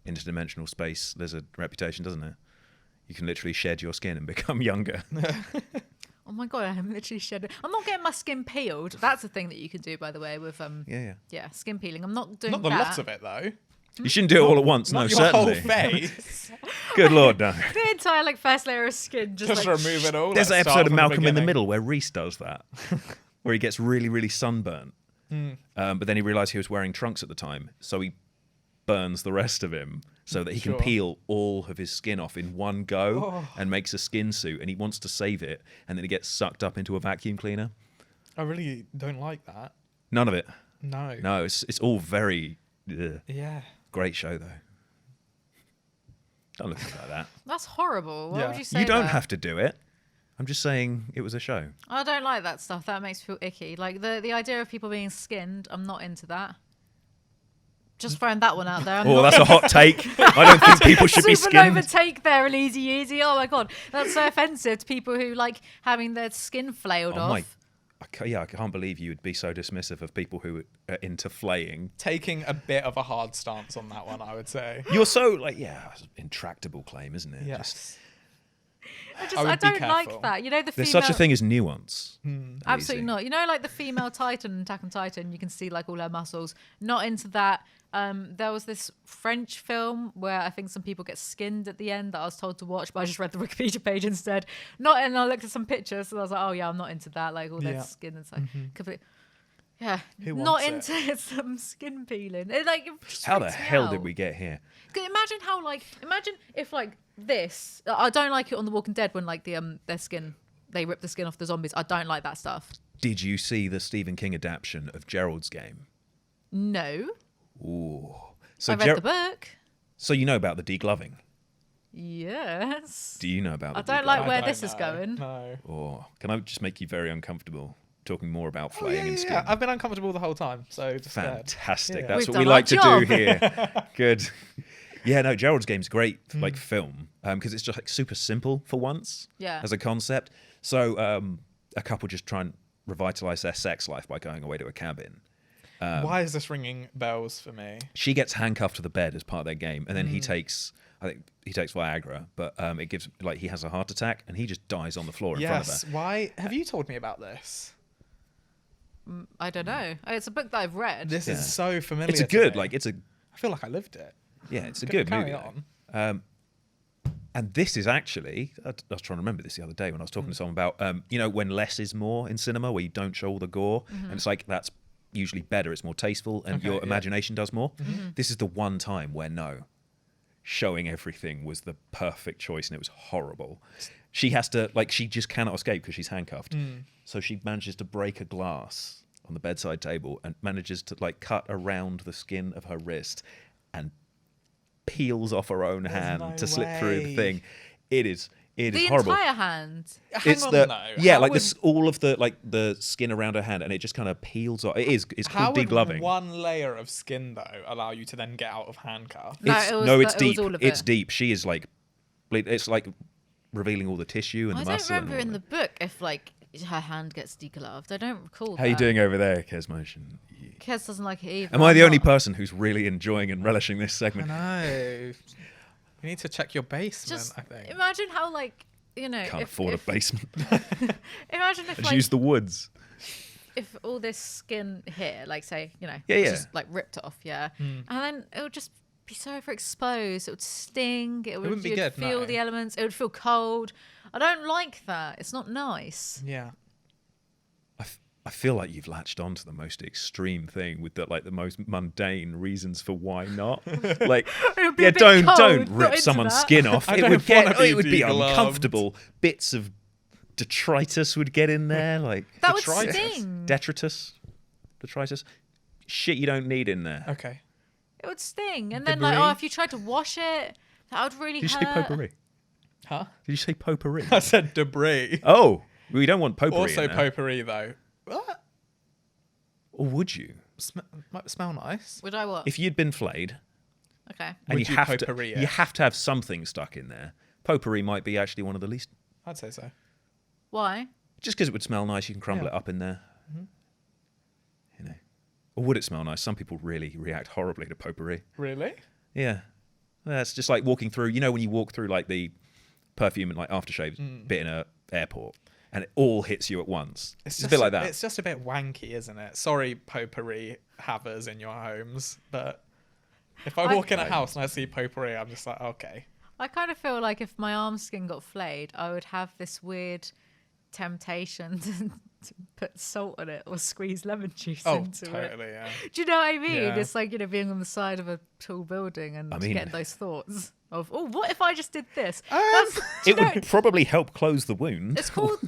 interdimensional space lizard reputation, doesn't it? You can literally shed your skin and become younger. Oh my god, I'm literally shedding. I'm not getting my skin peeled. That's a thing that you can do, by the way, with Yeah. skin peeling. I'm not doing Not the that. lot of it, though. You shouldn't do it all at once. Not No, your certainly. whole face. Good lord, no. The entire like first layer of skin just Just like remove it all. There's an Let's episode start of from Malcolm in the beginning. Middle where Reese does that, where he gets really, really sunburnt. But then he realised he was wearing trunks at the time, so he burns the rest of him so that he can Sure. peel all of his skin off in one go and makes a skin suit, and he wants to save it, and then it gets sucked up into a vacuum cleaner. I really don't like that. None of it. No. No, it's all very Yeah. great show though. Don't look at me like that. that's horrible. Why Yeah. would you say You don't that? have to do it. I'm just saying it was a show. I don't like that stuff. That makes me feel icky. Like the idea of people being skinned, I'm not into that. Just throwing that one out there. I'm Oh, not that's a hot take. I don't think people should be Supernova skinned. take there, Alizee Yeezy. Oh my god, that's so offensive to people who like having their skin flailed Oh off. my, I can't believe you would be so dismissive of people who are into flaying. Taking a bit of a hard stance on that one, I would say. You're so like, intractable claim, isn't it? Yes. I would be don't like careful. that. You know the There's female. such a thing as nuance. Absolutely Alizee. not. You know, like the female Titan in Attack on Titan, you can see like all her muscles. Not into that. There was this French film where I think some people get skinned at the end that I was told to watch, but I just read the Wikipedia page instead. And I looked at some pictures, and I was like, oh yeah, I'm not into that. Like all Yeah. that skin and stuff. Complete. Yeah, Who not wants into some skin peeling. It, like, it just How the freaks me hell did out. we get here? 'Cause imagine if like this. I don't like it on The Walking Dead when like their skin, they rip the skin off the zombies. I don't like that stuff. Did you see the Stephen King adaptation of Gerald's Game? No, Ooh. So I read the book. So you know about the degloving? Yes. Do you know about the I don't degloving? like where I this don't is know. going. No. Or can I just make you very uncomfortable talking more about Oh, flaying yeah, and skin? yeah. I've been uncomfortable the whole time, so just scared. Fantastic. Yeah. That's We've what we done our like to do job. here. Good. Yeah, no, Gerald's Game's great like film because it's just like super simple for once Yeah. as a concept. So a couple just try and revitalize their sex life by going away to a cabin. Why is this ringing bells for me? She gets handcuffed to the bed as part of their game, and then he takes, I think he takes Viagra, but it gives like he has a heart attack and he just dies on the floor in front of Yes. her. Why have you told me about this? I don't know. It's a book that I've read. This Yeah. is so familiar. It's a to good, me. like it's a I feel like I lived it. yeah, it's a Gonna good carry movie. on. though. And this is actually, I was trying to remember this the other day when I was talking to someone about, you know, when less is more in cinema, where you don't show all the gore, and it's like that's usually better, it's more tasteful, and Okay, your yeah. imagination does more. This is the one time where no, showing everything was the perfect choice, and it was horrible. She has to, like, she just cannot escape because she's handcuffed. So she manages to break a glass on the bedside table and manages to, like, cut around the skin of her wrist and peels off her own hand no to slip through the way. thing. It is the horrible. entire hand. Hang It's on, the though. yeah, How like would- this all of the like the skin around her hand, and it just kind of peels off. It's How called would degloving. one layer of skin though allow you to then get out of handcuff? No, It's, it was no, the- it's it was deep. all of It's it. deep. She is like, it's like revealing all the tissue and I the don't muscle. and remember all in the that. book if like her hand gets degloved. I don't recall. How you that. doing over there, Kes Motion? Kez doesn't like it either. Am I I'm the only not. person who's really enjoying and relishing this I segment? know. You need to check your basement. Just I think. imagine how like you know, Can't afford a basement. imagine if Just like, use the woods. if all this skin here, like say, you know, Yeah, yeah. just like ripped off, and then it would just be so overexposed. It would sting. It would wouldn't be you'd good, feel no. the elements. It would feel cold. I don't like that. It's not nice. Yeah. I feel like you've latched on to the most extreme thing with the most mundane reasons for why not. Like, It would be yeah, a bit don't cold, not rip into someone's that. skin off. I It don't would get, wanna it would be degloved. uncomfortable. Bits of detritus would get in there, like That would Detritus? sting. detritus, shit you don't need in there. Okay. It would sting. And then like, Debris? oh, if you tried to wash it, that would really Did you hurt. say potpourri? Huh? Did you say potpourri? I said debris. Oh, we don't want potpourri Also in there. potpourri though. What? Or would you? Might smell nice. Would I what? If you'd been flayed Okay. and Would you you have potpourri to, it? you have to have something stuck in there. Potpourri might be actually one of the least. I'd say so. Why? Just because it would smell nice, you can crumble Yeah. it up in there. You know, or would it smell nice? Some people really react horribly to potpourri. Really? Yeah, that's just like walking through. You know, when you walk through like the perfume and like aftershave bit in a airport, and it all hits you at once. It's a bit like that. It's just a bit wanky, isn't it? Sorry, potpourri havers in your homes, but if I walk in a house and I see potpourri, I'm just like, okay. I kind of feel like if my arm skin got flayed, I would have this weird temptation to put salt on it or squeeze lemon juice Oh, into it. totally, yeah. Do you know what I mean? Yeah. It's like, you know, being on the side of a tall building and I mean- getting those thoughts of, oh, what if I just did this? Do It you know- would probably help close the wound. It's called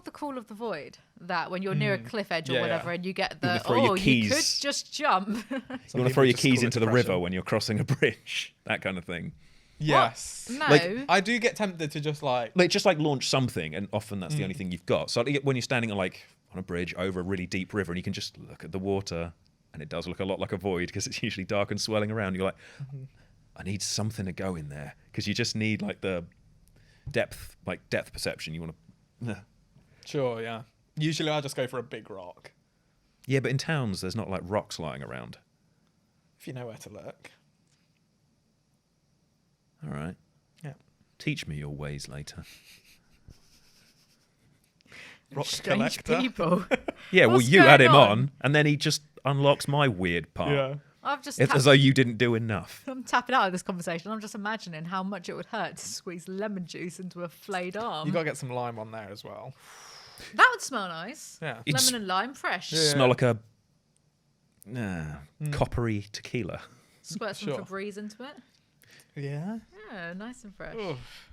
the call of the void. That when you're near a cliff edge or Yeah, whatever, yeah. and you get wanna the throw your you could keys. just jump. You want to people throw your just keys call it into the river depression. when you're crossing a bridge, that kind of thing. Yes. No, Like, I do get tempted to just like, Just like launch something, and often that's the only thing you've got. So when you're standing on a bridge over a really deep river, and you can just look at the water, and it does look a lot like a void because it's usually dark and swelling around. You're like, I need something to go in there, because you just need like the depth perception. You want to. sure, yeah. Usually I just go for a big rock, Yeah, but in towns there's not like rocks lying around. if you know where to look. All right. Yeah. Teach me your ways later. Rock strange collector. people. Yeah, well, What's you had going him on? on, and then he just unlocks my weird part. Yeah. I've just It's as though you didn't do enough. I'm tapping out of this conversation. I'm just imagining how much it would hurt to squeeze lemon juice into a flayed arm. You got to get some lime on there as well. That would smell nice. Yeah. It's- Lemon and lime, fresh. Yeah. Smell like a coppery tequila. Squirt some Sure. Febreze into it. Yeah. Yeah, nice and fresh.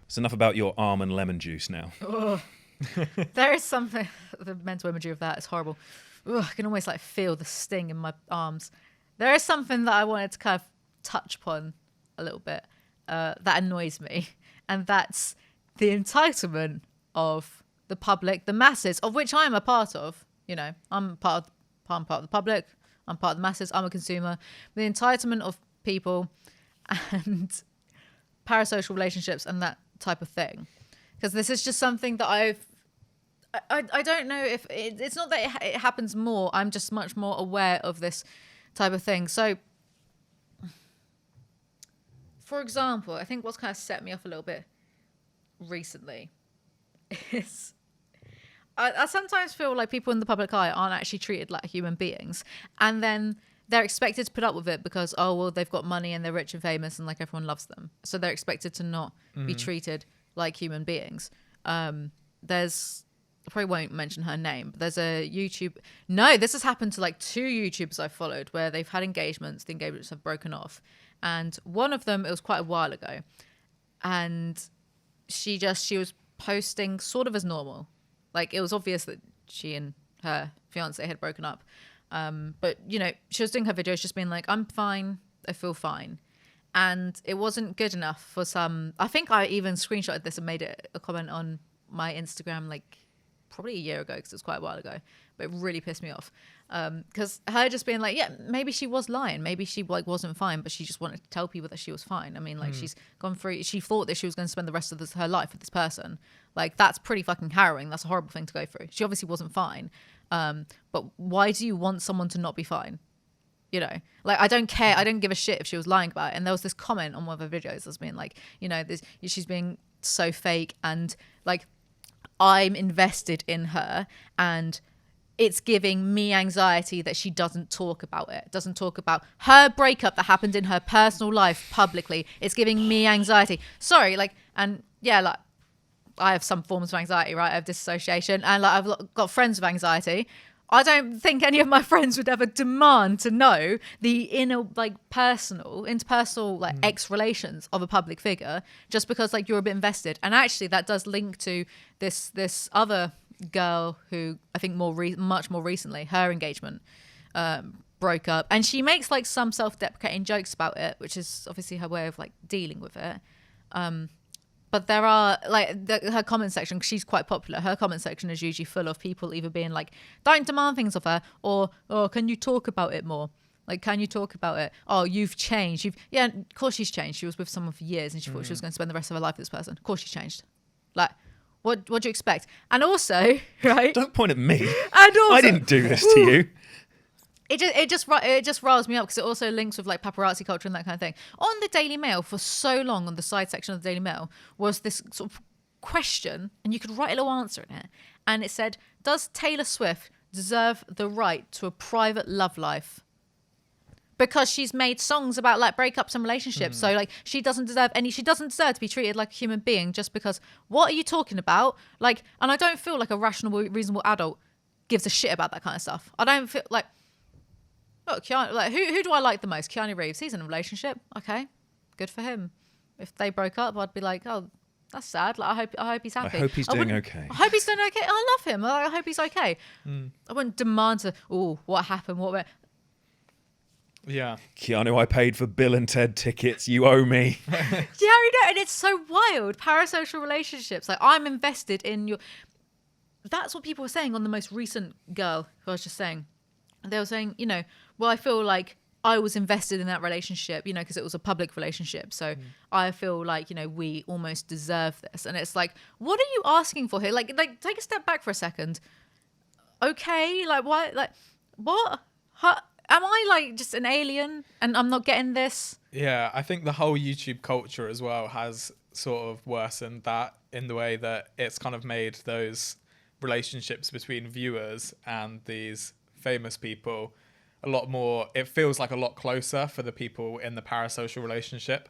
It's enough about your arm and lemon juice now. Oh. There is something. The mental imagery of that is horrible. Ugh, I can almost like feel the sting in my arms. There is something that I wanted to kind of touch upon a little bit that annoys me, and that's the entitlement of the public, the masses, of which I am a part of. You know, I'm part of the public. I'm part of the masses. I'm a consumer. The entitlement of people and parasocial relationships and that type of thing. Because this is just something that I don't know if it's not that it happens more. I'm just much more aware of this type of thing. So, for example, I think what's kind of set me off a little bit recently is I sometimes feel like people in the public eye aren't actually treated like human beings, and then they're expected to put up with it because, oh, well, they've got money and they're rich and famous and like everyone loves them, so they're expected to not be treated like human beings. There's, I probably won't mention her name, but there's a this has happened to like 2 YouTubers I've followed where they've had engagements, the engagements have broken off, and one of them, it was quite a while ago, and she was posting sort of as normal. Like, it was obvious that she and her fiance had broken up. But, you know, she was doing her videos just being like, I'm fine, I feel fine. And it wasn't good enough for some... I think I even screenshotted this and made it a comment on my Instagram, like, probably a year ago, because it was quite a while ago. But it really pissed me off. Because her just being like, yeah, maybe she was lying. Maybe she, like, wasn't fine, but she just wanted to tell people that she was fine. I mean, like, she's gone through... She thought that she was going to spend the rest of her life with this person. Like, that's pretty fucking harrowing. That's a horrible thing to go through. She obviously wasn't fine. But why do you want someone to not be fine? You know, like, I don't care. I don't give a shit if she was lying about it. And there was this comment on one of her videos that's being like, you know, she's being so fake, and like I'm invested in her, and it's giving me anxiety that she doesn't talk about it, doesn't talk about her breakup that happened in her personal life publicly. It's giving me anxiety. Sorry, like, and yeah, like I have some forms of anxiety, right? I have dissociation, and like I've got friends with anxiety. I don't think any of my friends would ever demand to know the inner, like, interpersonal, like, ex relations of a public figure just because, like, you're a bit invested. And actually, that does link to this other girl who I think much more recently, her engagement broke up, and she makes like some self-deprecating jokes about it, which is obviously her way of like dealing with it. But there are like her comment section, 'cause she's quite popular. Her comment section is usually full of people either being like, "Don't demand things of her," or "Oh, can you talk about it more? Like, can you talk about it? Oh, you've changed. Yeah, of course she's changed. She was with someone for years, and she thought she was going to spend the rest of her life with this person. Of course she's changed. Like, what do you expect?" And also, right? Don't point at me. And also, I didn't do this to you. It just riles me up because it also links with like paparazzi culture and that kind of thing. On the Daily Mail for so long, on the side section of the Daily Mail, was this sort of question, and you could write a little answer in it, and it said, "Does Taylor Swift deserve the right to a private love life?" Because she's made songs about like breakups and relationships, so like she doesn't deserve to be treated like a human being just because. What are you talking about? Like, and I don't feel like a rational, reasonable adult gives a shit about that kind of stuff. I don't feel like. Look, Keanu, like who do I like the most? Keanu Reeves. He's in a relationship. Okay, good for him. If they broke up, I'd be like, oh, that's sad. Like I hope he's happy. I hope he's doing okay. I hope he's doing okay. I love him. I hope he's okay. I wouldn't demand to. Oh, what happened? Yeah. Keanu, I paid for Bill and Ted tickets. You owe me. Yeah, I know, and it's so wild. Parasocial relationships. Like I'm invested in your. That's what people were saying on the most recent girl who I was just saying. They were saying, you know, well, I feel like I was invested in that relationship, you know, because it was a public relationship. So I feel like, you know, we almost deserve this. And it's like, what are you asking for here? Like take a step back for a second. Okay, like why? Like what? Am I like just an alien and I'm not getting this? Yeah, I think the whole YouTube culture as well has sort of worsened that in the way that it's kind of made those relationships between viewers and these famous people a lot more, it feels like a lot closer for the people in the parasocial relationship,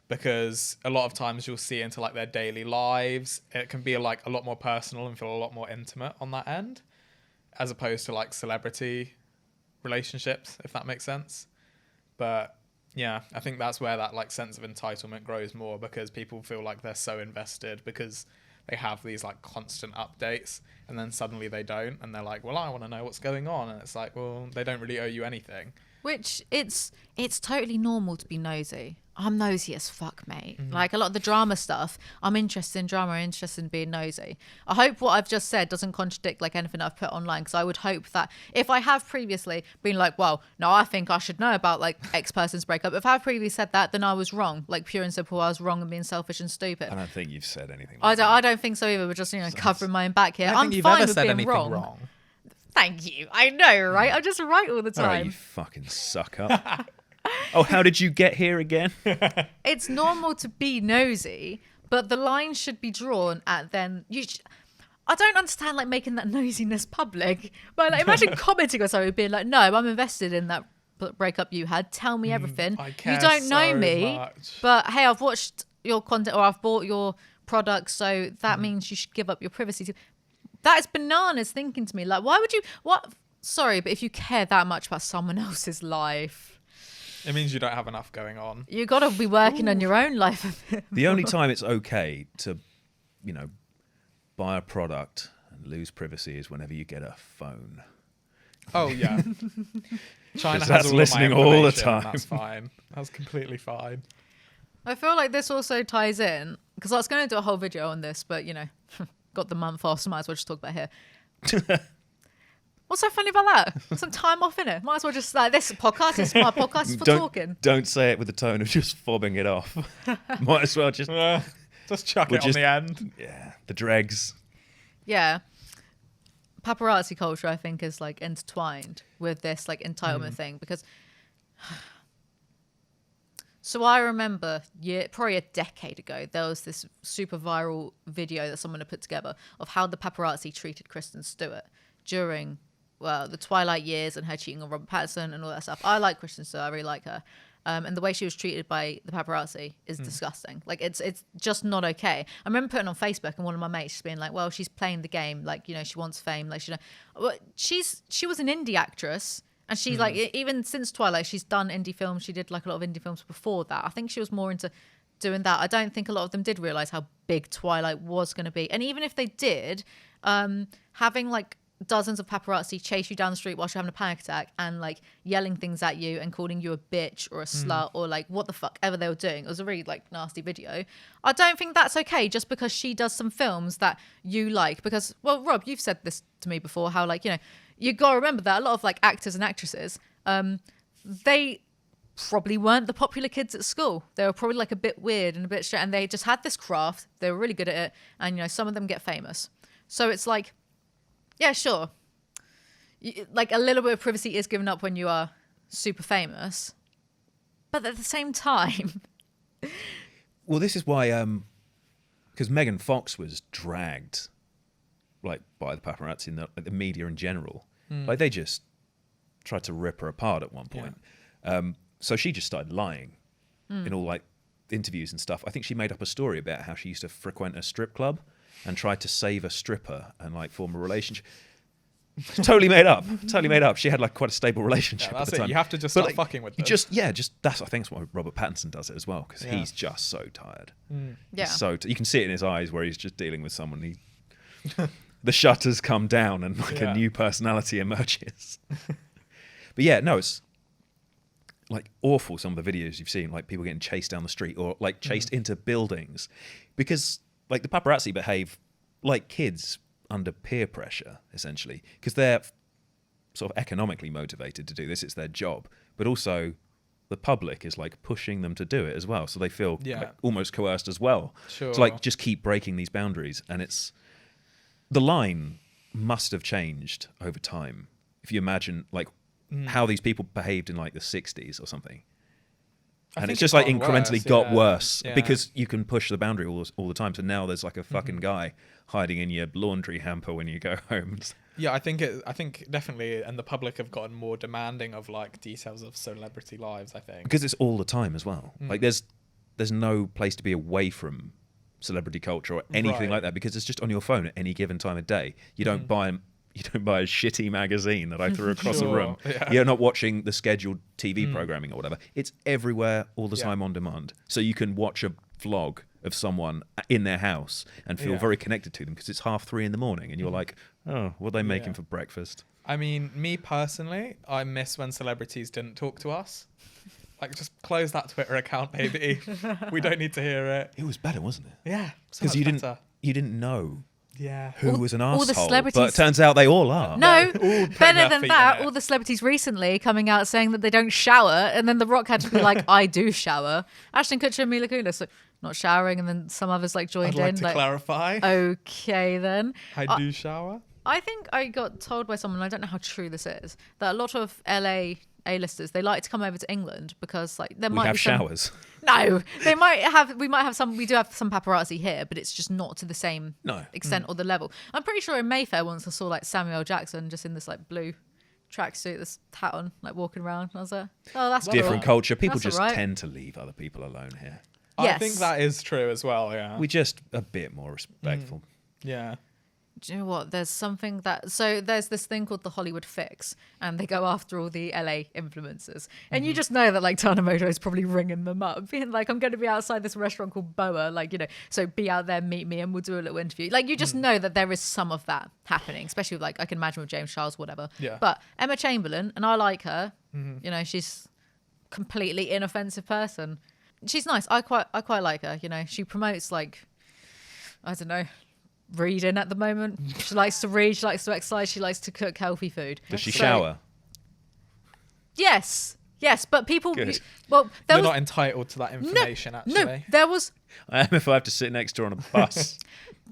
because a lot of times you'll see into like their daily lives. It can be like a lot more personal and feel a lot more intimate on that end, as opposed to like celebrity relationships, if that makes sense. But yeah, I think that's where that like sense of entitlement grows more, because people feel like they're so invested because they have these like constant updates, and then suddenly they don't, and they're like, well, I want to know what's going on, and it's like, well, they don't really owe you anything. Which it's totally normal to be nosy. I'm nosy as fuck, mate. Like a lot of the drama stuff, I'm interested in drama, I'm interested in being nosy. I hope what I've just said doesn't contradict like anything I've put online, because I would hope that if I have previously been like, well, no, I think I should know about like X person's breakup. If I've previously said that, then I was wrong. Like pure and simple, I was wrong and being selfish and stupid. I don't think you've said anything. I don't think so either. We're just, you know, covering my own back here. I don't I'm think you've fine ever with said being anything wrong. Thank you. I know, right? I just write all the All right, time. you fucking sucker. Oh, how did you get here again? It's normal to be nosy, but the line should be drawn at then. I don't understand like making that nosiness public, but like, imagine commenting or something, being like, "No, I'm invested in that breakup you had. Tell me everything. I care You don't know so me, much. but hey, I've watched your content or I've bought your products, so that means you should give up your privacy." That is bananas thinking to me. Like, why would you? What? Sorry, but if you care that much about someone else's life, It means you don't have enough going on. you got to be working on your own life a bit. The only time it's okay to, you know, buy a product and lose privacy is whenever you get a phone. Oh yeah. China has that's all listening of my all the information, time. That's fine. That's completely fine. I feel like this also ties in, because I was going to do a whole video on this, but you know, got the month off, so might as well just talk about it here. What's so funny about that? Some time off in it. Might as well just like this podcast is my podcast is for talking. Don't say it with the tone of just fobbing it off. Might as well just Just chuck We're it just- on the end. yeah, the dregs. Yeah. Paparazzi culture, I think, is like intertwined with this like entitlement thing, because So I remember, probably a decade ago, there was this super viral video that someone had put together of how the paparazzi treated Kristen Stewart during, the Twilight years and her cheating on Robert Pattinson and all that stuff. I like Kristen Stewart. I really like her. And the way she was treated by the paparazzi is disgusting. Like, it's just not okay. I remember putting on Facebook and one of my mates just being like, well, she's playing the game. Like, you know, she wants fame. Like, she was an indie actress. And she's like, even since Twilight, she's done indie films. She did like a lot of indie films before that. I think she was more into doing that. I don't think a lot of them did realize how big Twilight was going to be. And even if they did, having like dozens of paparazzi chase you down the street whilst you're having a panic attack and like yelling things at you and calling you a bitch or a slut or like what the fuck ever they were doing. It was a really like nasty video. I don't think that's okay just because she does some films that you like. Because, well, Rob, you've said this to me before, how like, you know, you got to remember that a lot of like actors and actresses, they probably weren't the popular kids at school. They were probably like a bit weird and a bit straight, and they just had this craft. They were really good at it, and you know, some of them get famous. So it's like, yeah, sure, like a little bit of privacy is given up when you are super famous, but at the same time, well, this is why because Megan Fox was dragged like by the paparazzi and the media in general. Like they just tried to rip her apart at one point. So she just started lying in all like interviews and stuff. I think she made up a story about how she used to frequent a strip club and tried to save a stripper and like form a relationship. Totally made up. Totally made up. She had like quite a stable relationship at the time. You have to just start fucking with them. Just that's I think that's why Robert Pattinson does it as well, because he's just so tired. yeah. So you can see it in his eyes where he's just dealing with someone. The shutters come down and like a new personality emerges. But yeah, no, it's like awful, some of the videos you've seen, like people getting chased down the street or like chased into buildings, because like the paparazzi behave like kids under peer pressure, essentially, because they're sort of economically motivated to do this. It's their job, but also the public is like pushing them to do it as well. So they feel like almost coerced as well. Sure. So like just keep breaking these boundaries, and the line must have changed over time. If you imagine like how these people behaved in like the 60s or something. And it's just like incrementally got worse because you can push the boundary all the time. So now there's like a fucking guy hiding in your laundry hamper when you go home. Yeah, I think definitely, and the public have gotten more demanding of like details of celebrity lives, I think. Because it's all the time as well. Like there's no place to be away from celebrity culture or anything like that, because it's just on your phone at any given time of day. You don't buy a shitty magazine that I threw across a room. You're not watching the scheduled TV programming or whatever. It's everywhere all the time on demand. So you can watch a vlog of someone in their house and feel very connected to them because it's 3:30 in the morning and you're like, oh, what are they making for breakfast? I mean, me personally, I miss when celebrities didn't talk to us. Like, just close that Twitter account, baby. We don't need to hear it. It was better, wasn't it? Yeah, because you didn't know who was an all arsehole, the celebrities, but it turns out they all are. No, better than that, all the celebrities recently coming out saying that they don't shower, and then The Rock had to be like, I do shower. Ashton Kutcher and Mila Kunis, so not showering, and then some others like joined I'd like to clarify. Okay, then. I do shower. I think I got told by someone, I don't know how true this is, that a lot of LA A-listers, they like to come over to England because like there might be showers. No, we do have some paparazzi here, but it's just not to the same extent or the level. I'm pretty sure in Mayfair once I saw like Samuel L. Jackson just in this like blue tracksuit, this hat on, like walking around. And I was like, oh, that's different culture. People that's just tend to leave other people alone here. Yes. I think that is true as well, yeah. We're just a bit more respectful. Yeah. Do you know what? There's this thing called the Hollywood Fix, and they go after all the LA influencers. And you just know that like Tana Mojo is probably ringing them up, being like, I'm going to be outside this restaurant called Boa, like, you know, so be out there, meet me, and we'll do a little interview. Like, you just know that there is some of that happening, especially with, like, I can imagine with James Charles, whatever. Yeah. But Emma Chamberlain, and I like her, you know, she's a completely inoffensive person. She's nice. I quite like her, you know. She promotes, like, I don't know, reading at the moment. She likes to read, she likes to exercise, she likes to cook healthy food. Does she shower? Yes, but people... Good. Well, you're not entitled to that information, actually. No, there was... I am if I have to sit next to her on a bus.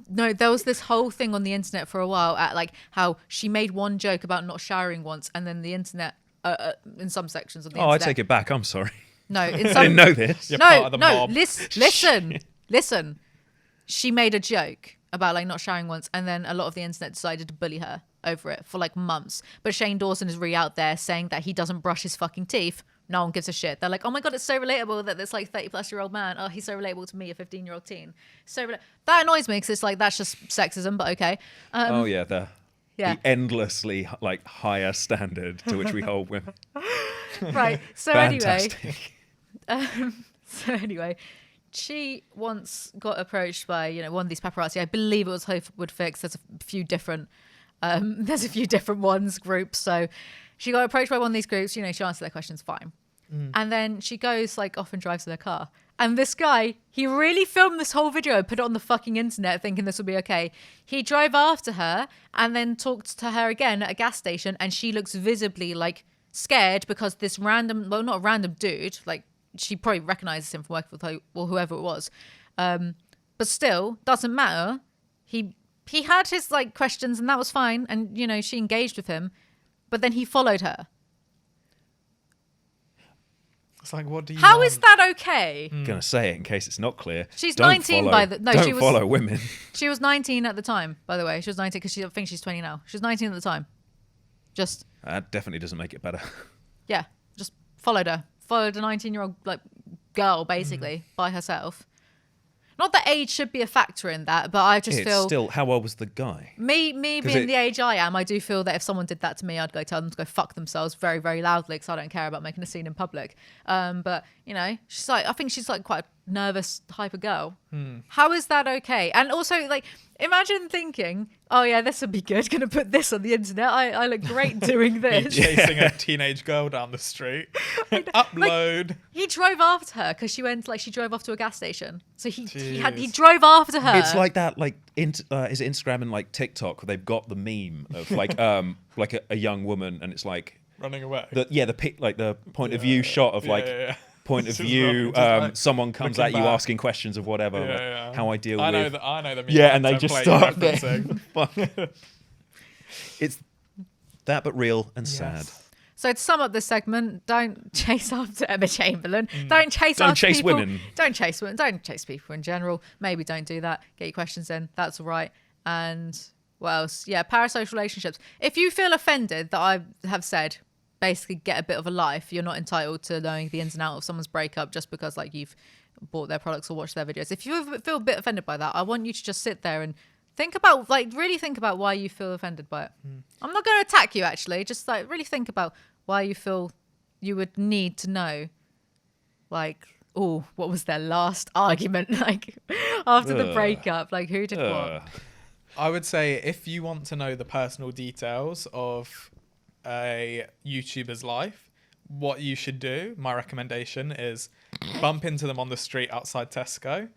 No, there was this whole thing on the internet for a while at like how she made one joke about not showering once, and then the internet, in some sections of the internet... I take it back, I'm sorry. No, in I some didn't know this. You're part of the no. mob. Listen. She made a joke about like not showering once, and then a lot of the internet decided to bully her over it for like months. But Shane Dawson is really out there saying that he doesn't brush his fucking teeth. No one gives a shit. They're like, oh my God, it's so relatable that this like 30-plus-year-old man, oh, he's so relatable to me, a 15-year-old teen. That annoys me because it's like, that's just sexism, but okay. Oh yeah, the Yeah. endlessly like higher standard to which we hold women. Right. So Fantastic. anyway, she once got approached by, one of these paparazzi. I believe it was Hopewood Fix. There's a few different groups. So she got approached by one of these groups. She answered their questions fine. And then she goes like off and drives to their car. And this guy, he really filmed this whole video and put it on the fucking internet thinking this would be okay. He drove after her and then talked to her again at a gas station. And she looks visibly like scared because this random, well, not a random dude, like she probably recognizes him from working with or whoever it was. But still, doesn't matter. He had his like questions and that was fine. And, she engaged with him. But then he followed her. It's like, what do you How want? is that okay? I'm gonna say it in case it's not clear. She's Don't 19 follow- by the... No, don't she was... follow women. She was 19 at the time, by the way. She was 19 because I think she's 20 now. She was 19 at the time. Just, That definitely doesn't make it better. yeah, just followed her. Followed a 19-year-old like girl, basically, by herself. Not that age should be a factor in that, but I just It's feel... still, how old was the guy? Me being the age I am, I do feel that if someone did that to me, I'd go tell them to go fuck themselves very, very loudly because I don't care about making a scene in public. But, she's like, I think she's like quite a nervous, hyper girl. How is that okay? And also, like, imagine thinking, oh yeah, this would be good. Gonna put this on the internet. I look great doing Me this. chasing a teenage girl down the street. Upload. He drove after her because she drove off to a gas station. So he Jeez. drove after her. It's like that, like, is it Instagram and like TikTok where they've got the meme of like, like a young woman and it's like Running away. the point of view shot of like. Yeah. Point of Just view, like someone comes looking at you back. asking questions of whatever, Yeah, like yeah. how I deal I know with. the meme Yeah, and they template just you're start referencing. It's that, but real and sad. So to sum up this segment, don't chase after Emma Chamberlain. Don't chase Don't after chase people. women. Don't chase women. Don't chase people in general. Maybe don't do that. Get your questions in. That's all right. And what else? Yeah, parasocial relationships. If you feel offended that I have said, basically get a bit of a life. You're not entitled to knowing the ins and outs of someone's breakup just because like you've bought their products or watched their videos. If you feel a bit offended by that, I want you to just sit there and really think about why you feel offended by it. I'm not going to attack you actually. Just like really think about why you feel you would need to know. Like, oh, what was their last argument like after the breakup? Like who did what? I would say if you want to know the personal details of a YouTuber's life, what you should do, my recommendation is bump into them on the street outside Tesco,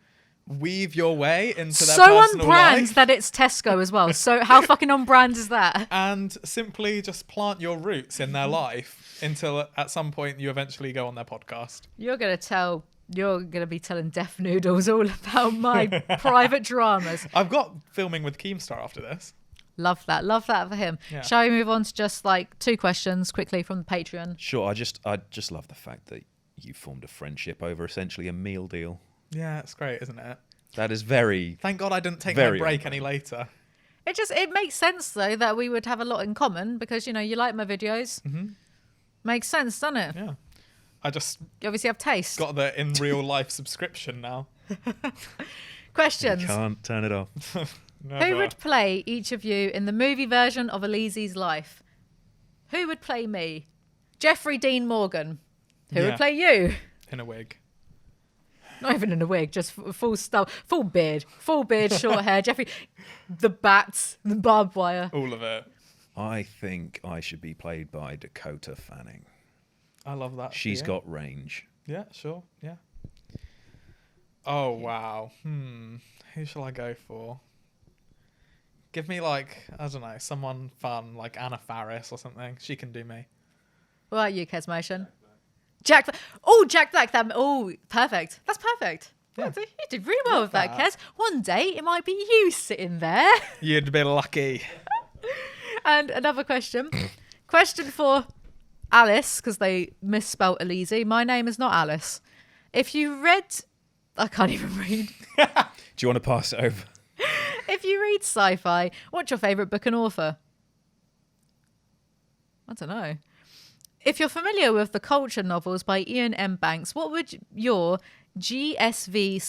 weave your way into their So on personal brand life, that it's Tesco as well. So how fucking on brand is that? and simply just plant your roots in their life until at some point you eventually go on their podcast. You're going to be telling Deaf Noodles all about my private dramas. I've got filming with Keemstar after this. Love that for him. Yeah. Shall we move on to just like 2 questions quickly from the Patreon? Sure, I just love the fact that you formed a friendship over essentially a meal deal. Yeah, it's great, isn't it? That is very. Thank God I didn't take my Very break any later. It makes sense though that we would have a lot in common because you like my videos. Mm-hmm. Makes sense, doesn't it? Yeah. I just You obviously have taste. got the in real life subscription now. Questions. Can't turn it off. Who Never. would play each of you in the movie version of Alizee's life? Who would play me? Jeffrey Dean Morgan. Who Yeah. would play you? in a wig? Not even in a wig, just full stuff, full beard, short hair. Jeffrey, the bats, the barbed wire. All of it. I think I should be played by Dakota Fanning. I love that. She's yeah. got range. Yeah, sure. Yeah. Oh wow. Who shall I go for? Give me like, I don't know, someone fun like Anna Faris or something. She can do me. What about you, Kes Motion? Jack Black. Perfect. That's perfect. Yeah. You did really well Love with that, that. Kes. One day it might be you sitting there. You'd be lucky. And another question. Question for Alice, because they misspelled Alizee. My name is not Alice. If you read... I can't even read. Do you want to pass it over? If you read sci-fi, what's your favourite book and author? I don't know. If you're familiar with the Culture novels by Ian M. Banks, what would your GSV/GCU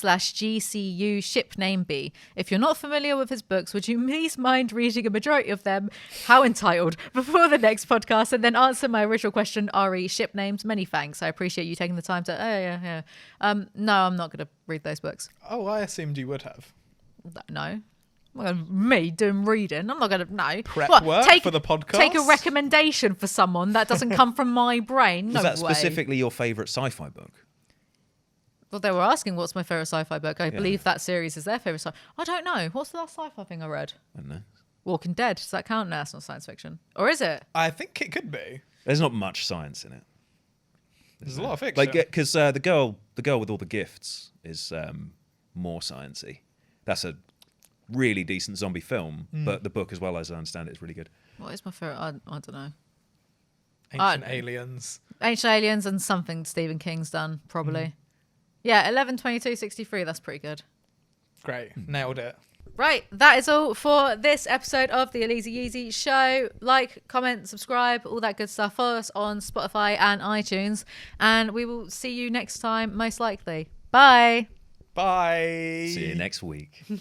ship name be? If you're not familiar with his books, would you please mind reading a majority of them, how entitled, before the next podcast, and then answer my original question, RE, ship names? Many thanks. I appreciate you taking the time to... yeah. No, I'm not going to read those books. Oh, I assumed you would have. No. Me doing reading. I'm not going to... No. Prep work for the podcast? Take a recommendation for someone that doesn't come from my brain. No Was that way. specifically your favourite sci-fi book? Well, they were asking what's my favourite sci-fi book. I believe that series is their favourite sci-fi. I don't know. What's the last sci-fi thing I read? I don't know. Walking Dead. Does that count? No, that's not science fiction. Or is it? I think it could be. There's not much science in it. There's a lot of fiction. Like, because the girl with all the gifts is more sciencey. That's a really decent zombie film, but the book, as well as I understand it, is really good. What is my favourite? I don't know. Ancient Aliens. Ancient Aliens and something Stephen King's done, probably. Yeah, 11/22/63. That's pretty good. Great. Nailed it. Right, that is all for this episode of the Alizee Yeezy show. Like, comment, subscribe, all that good stuff. Follow us on Spotify and iTunes. And we will see you next time, most likely. Bye. Bye. See you next week.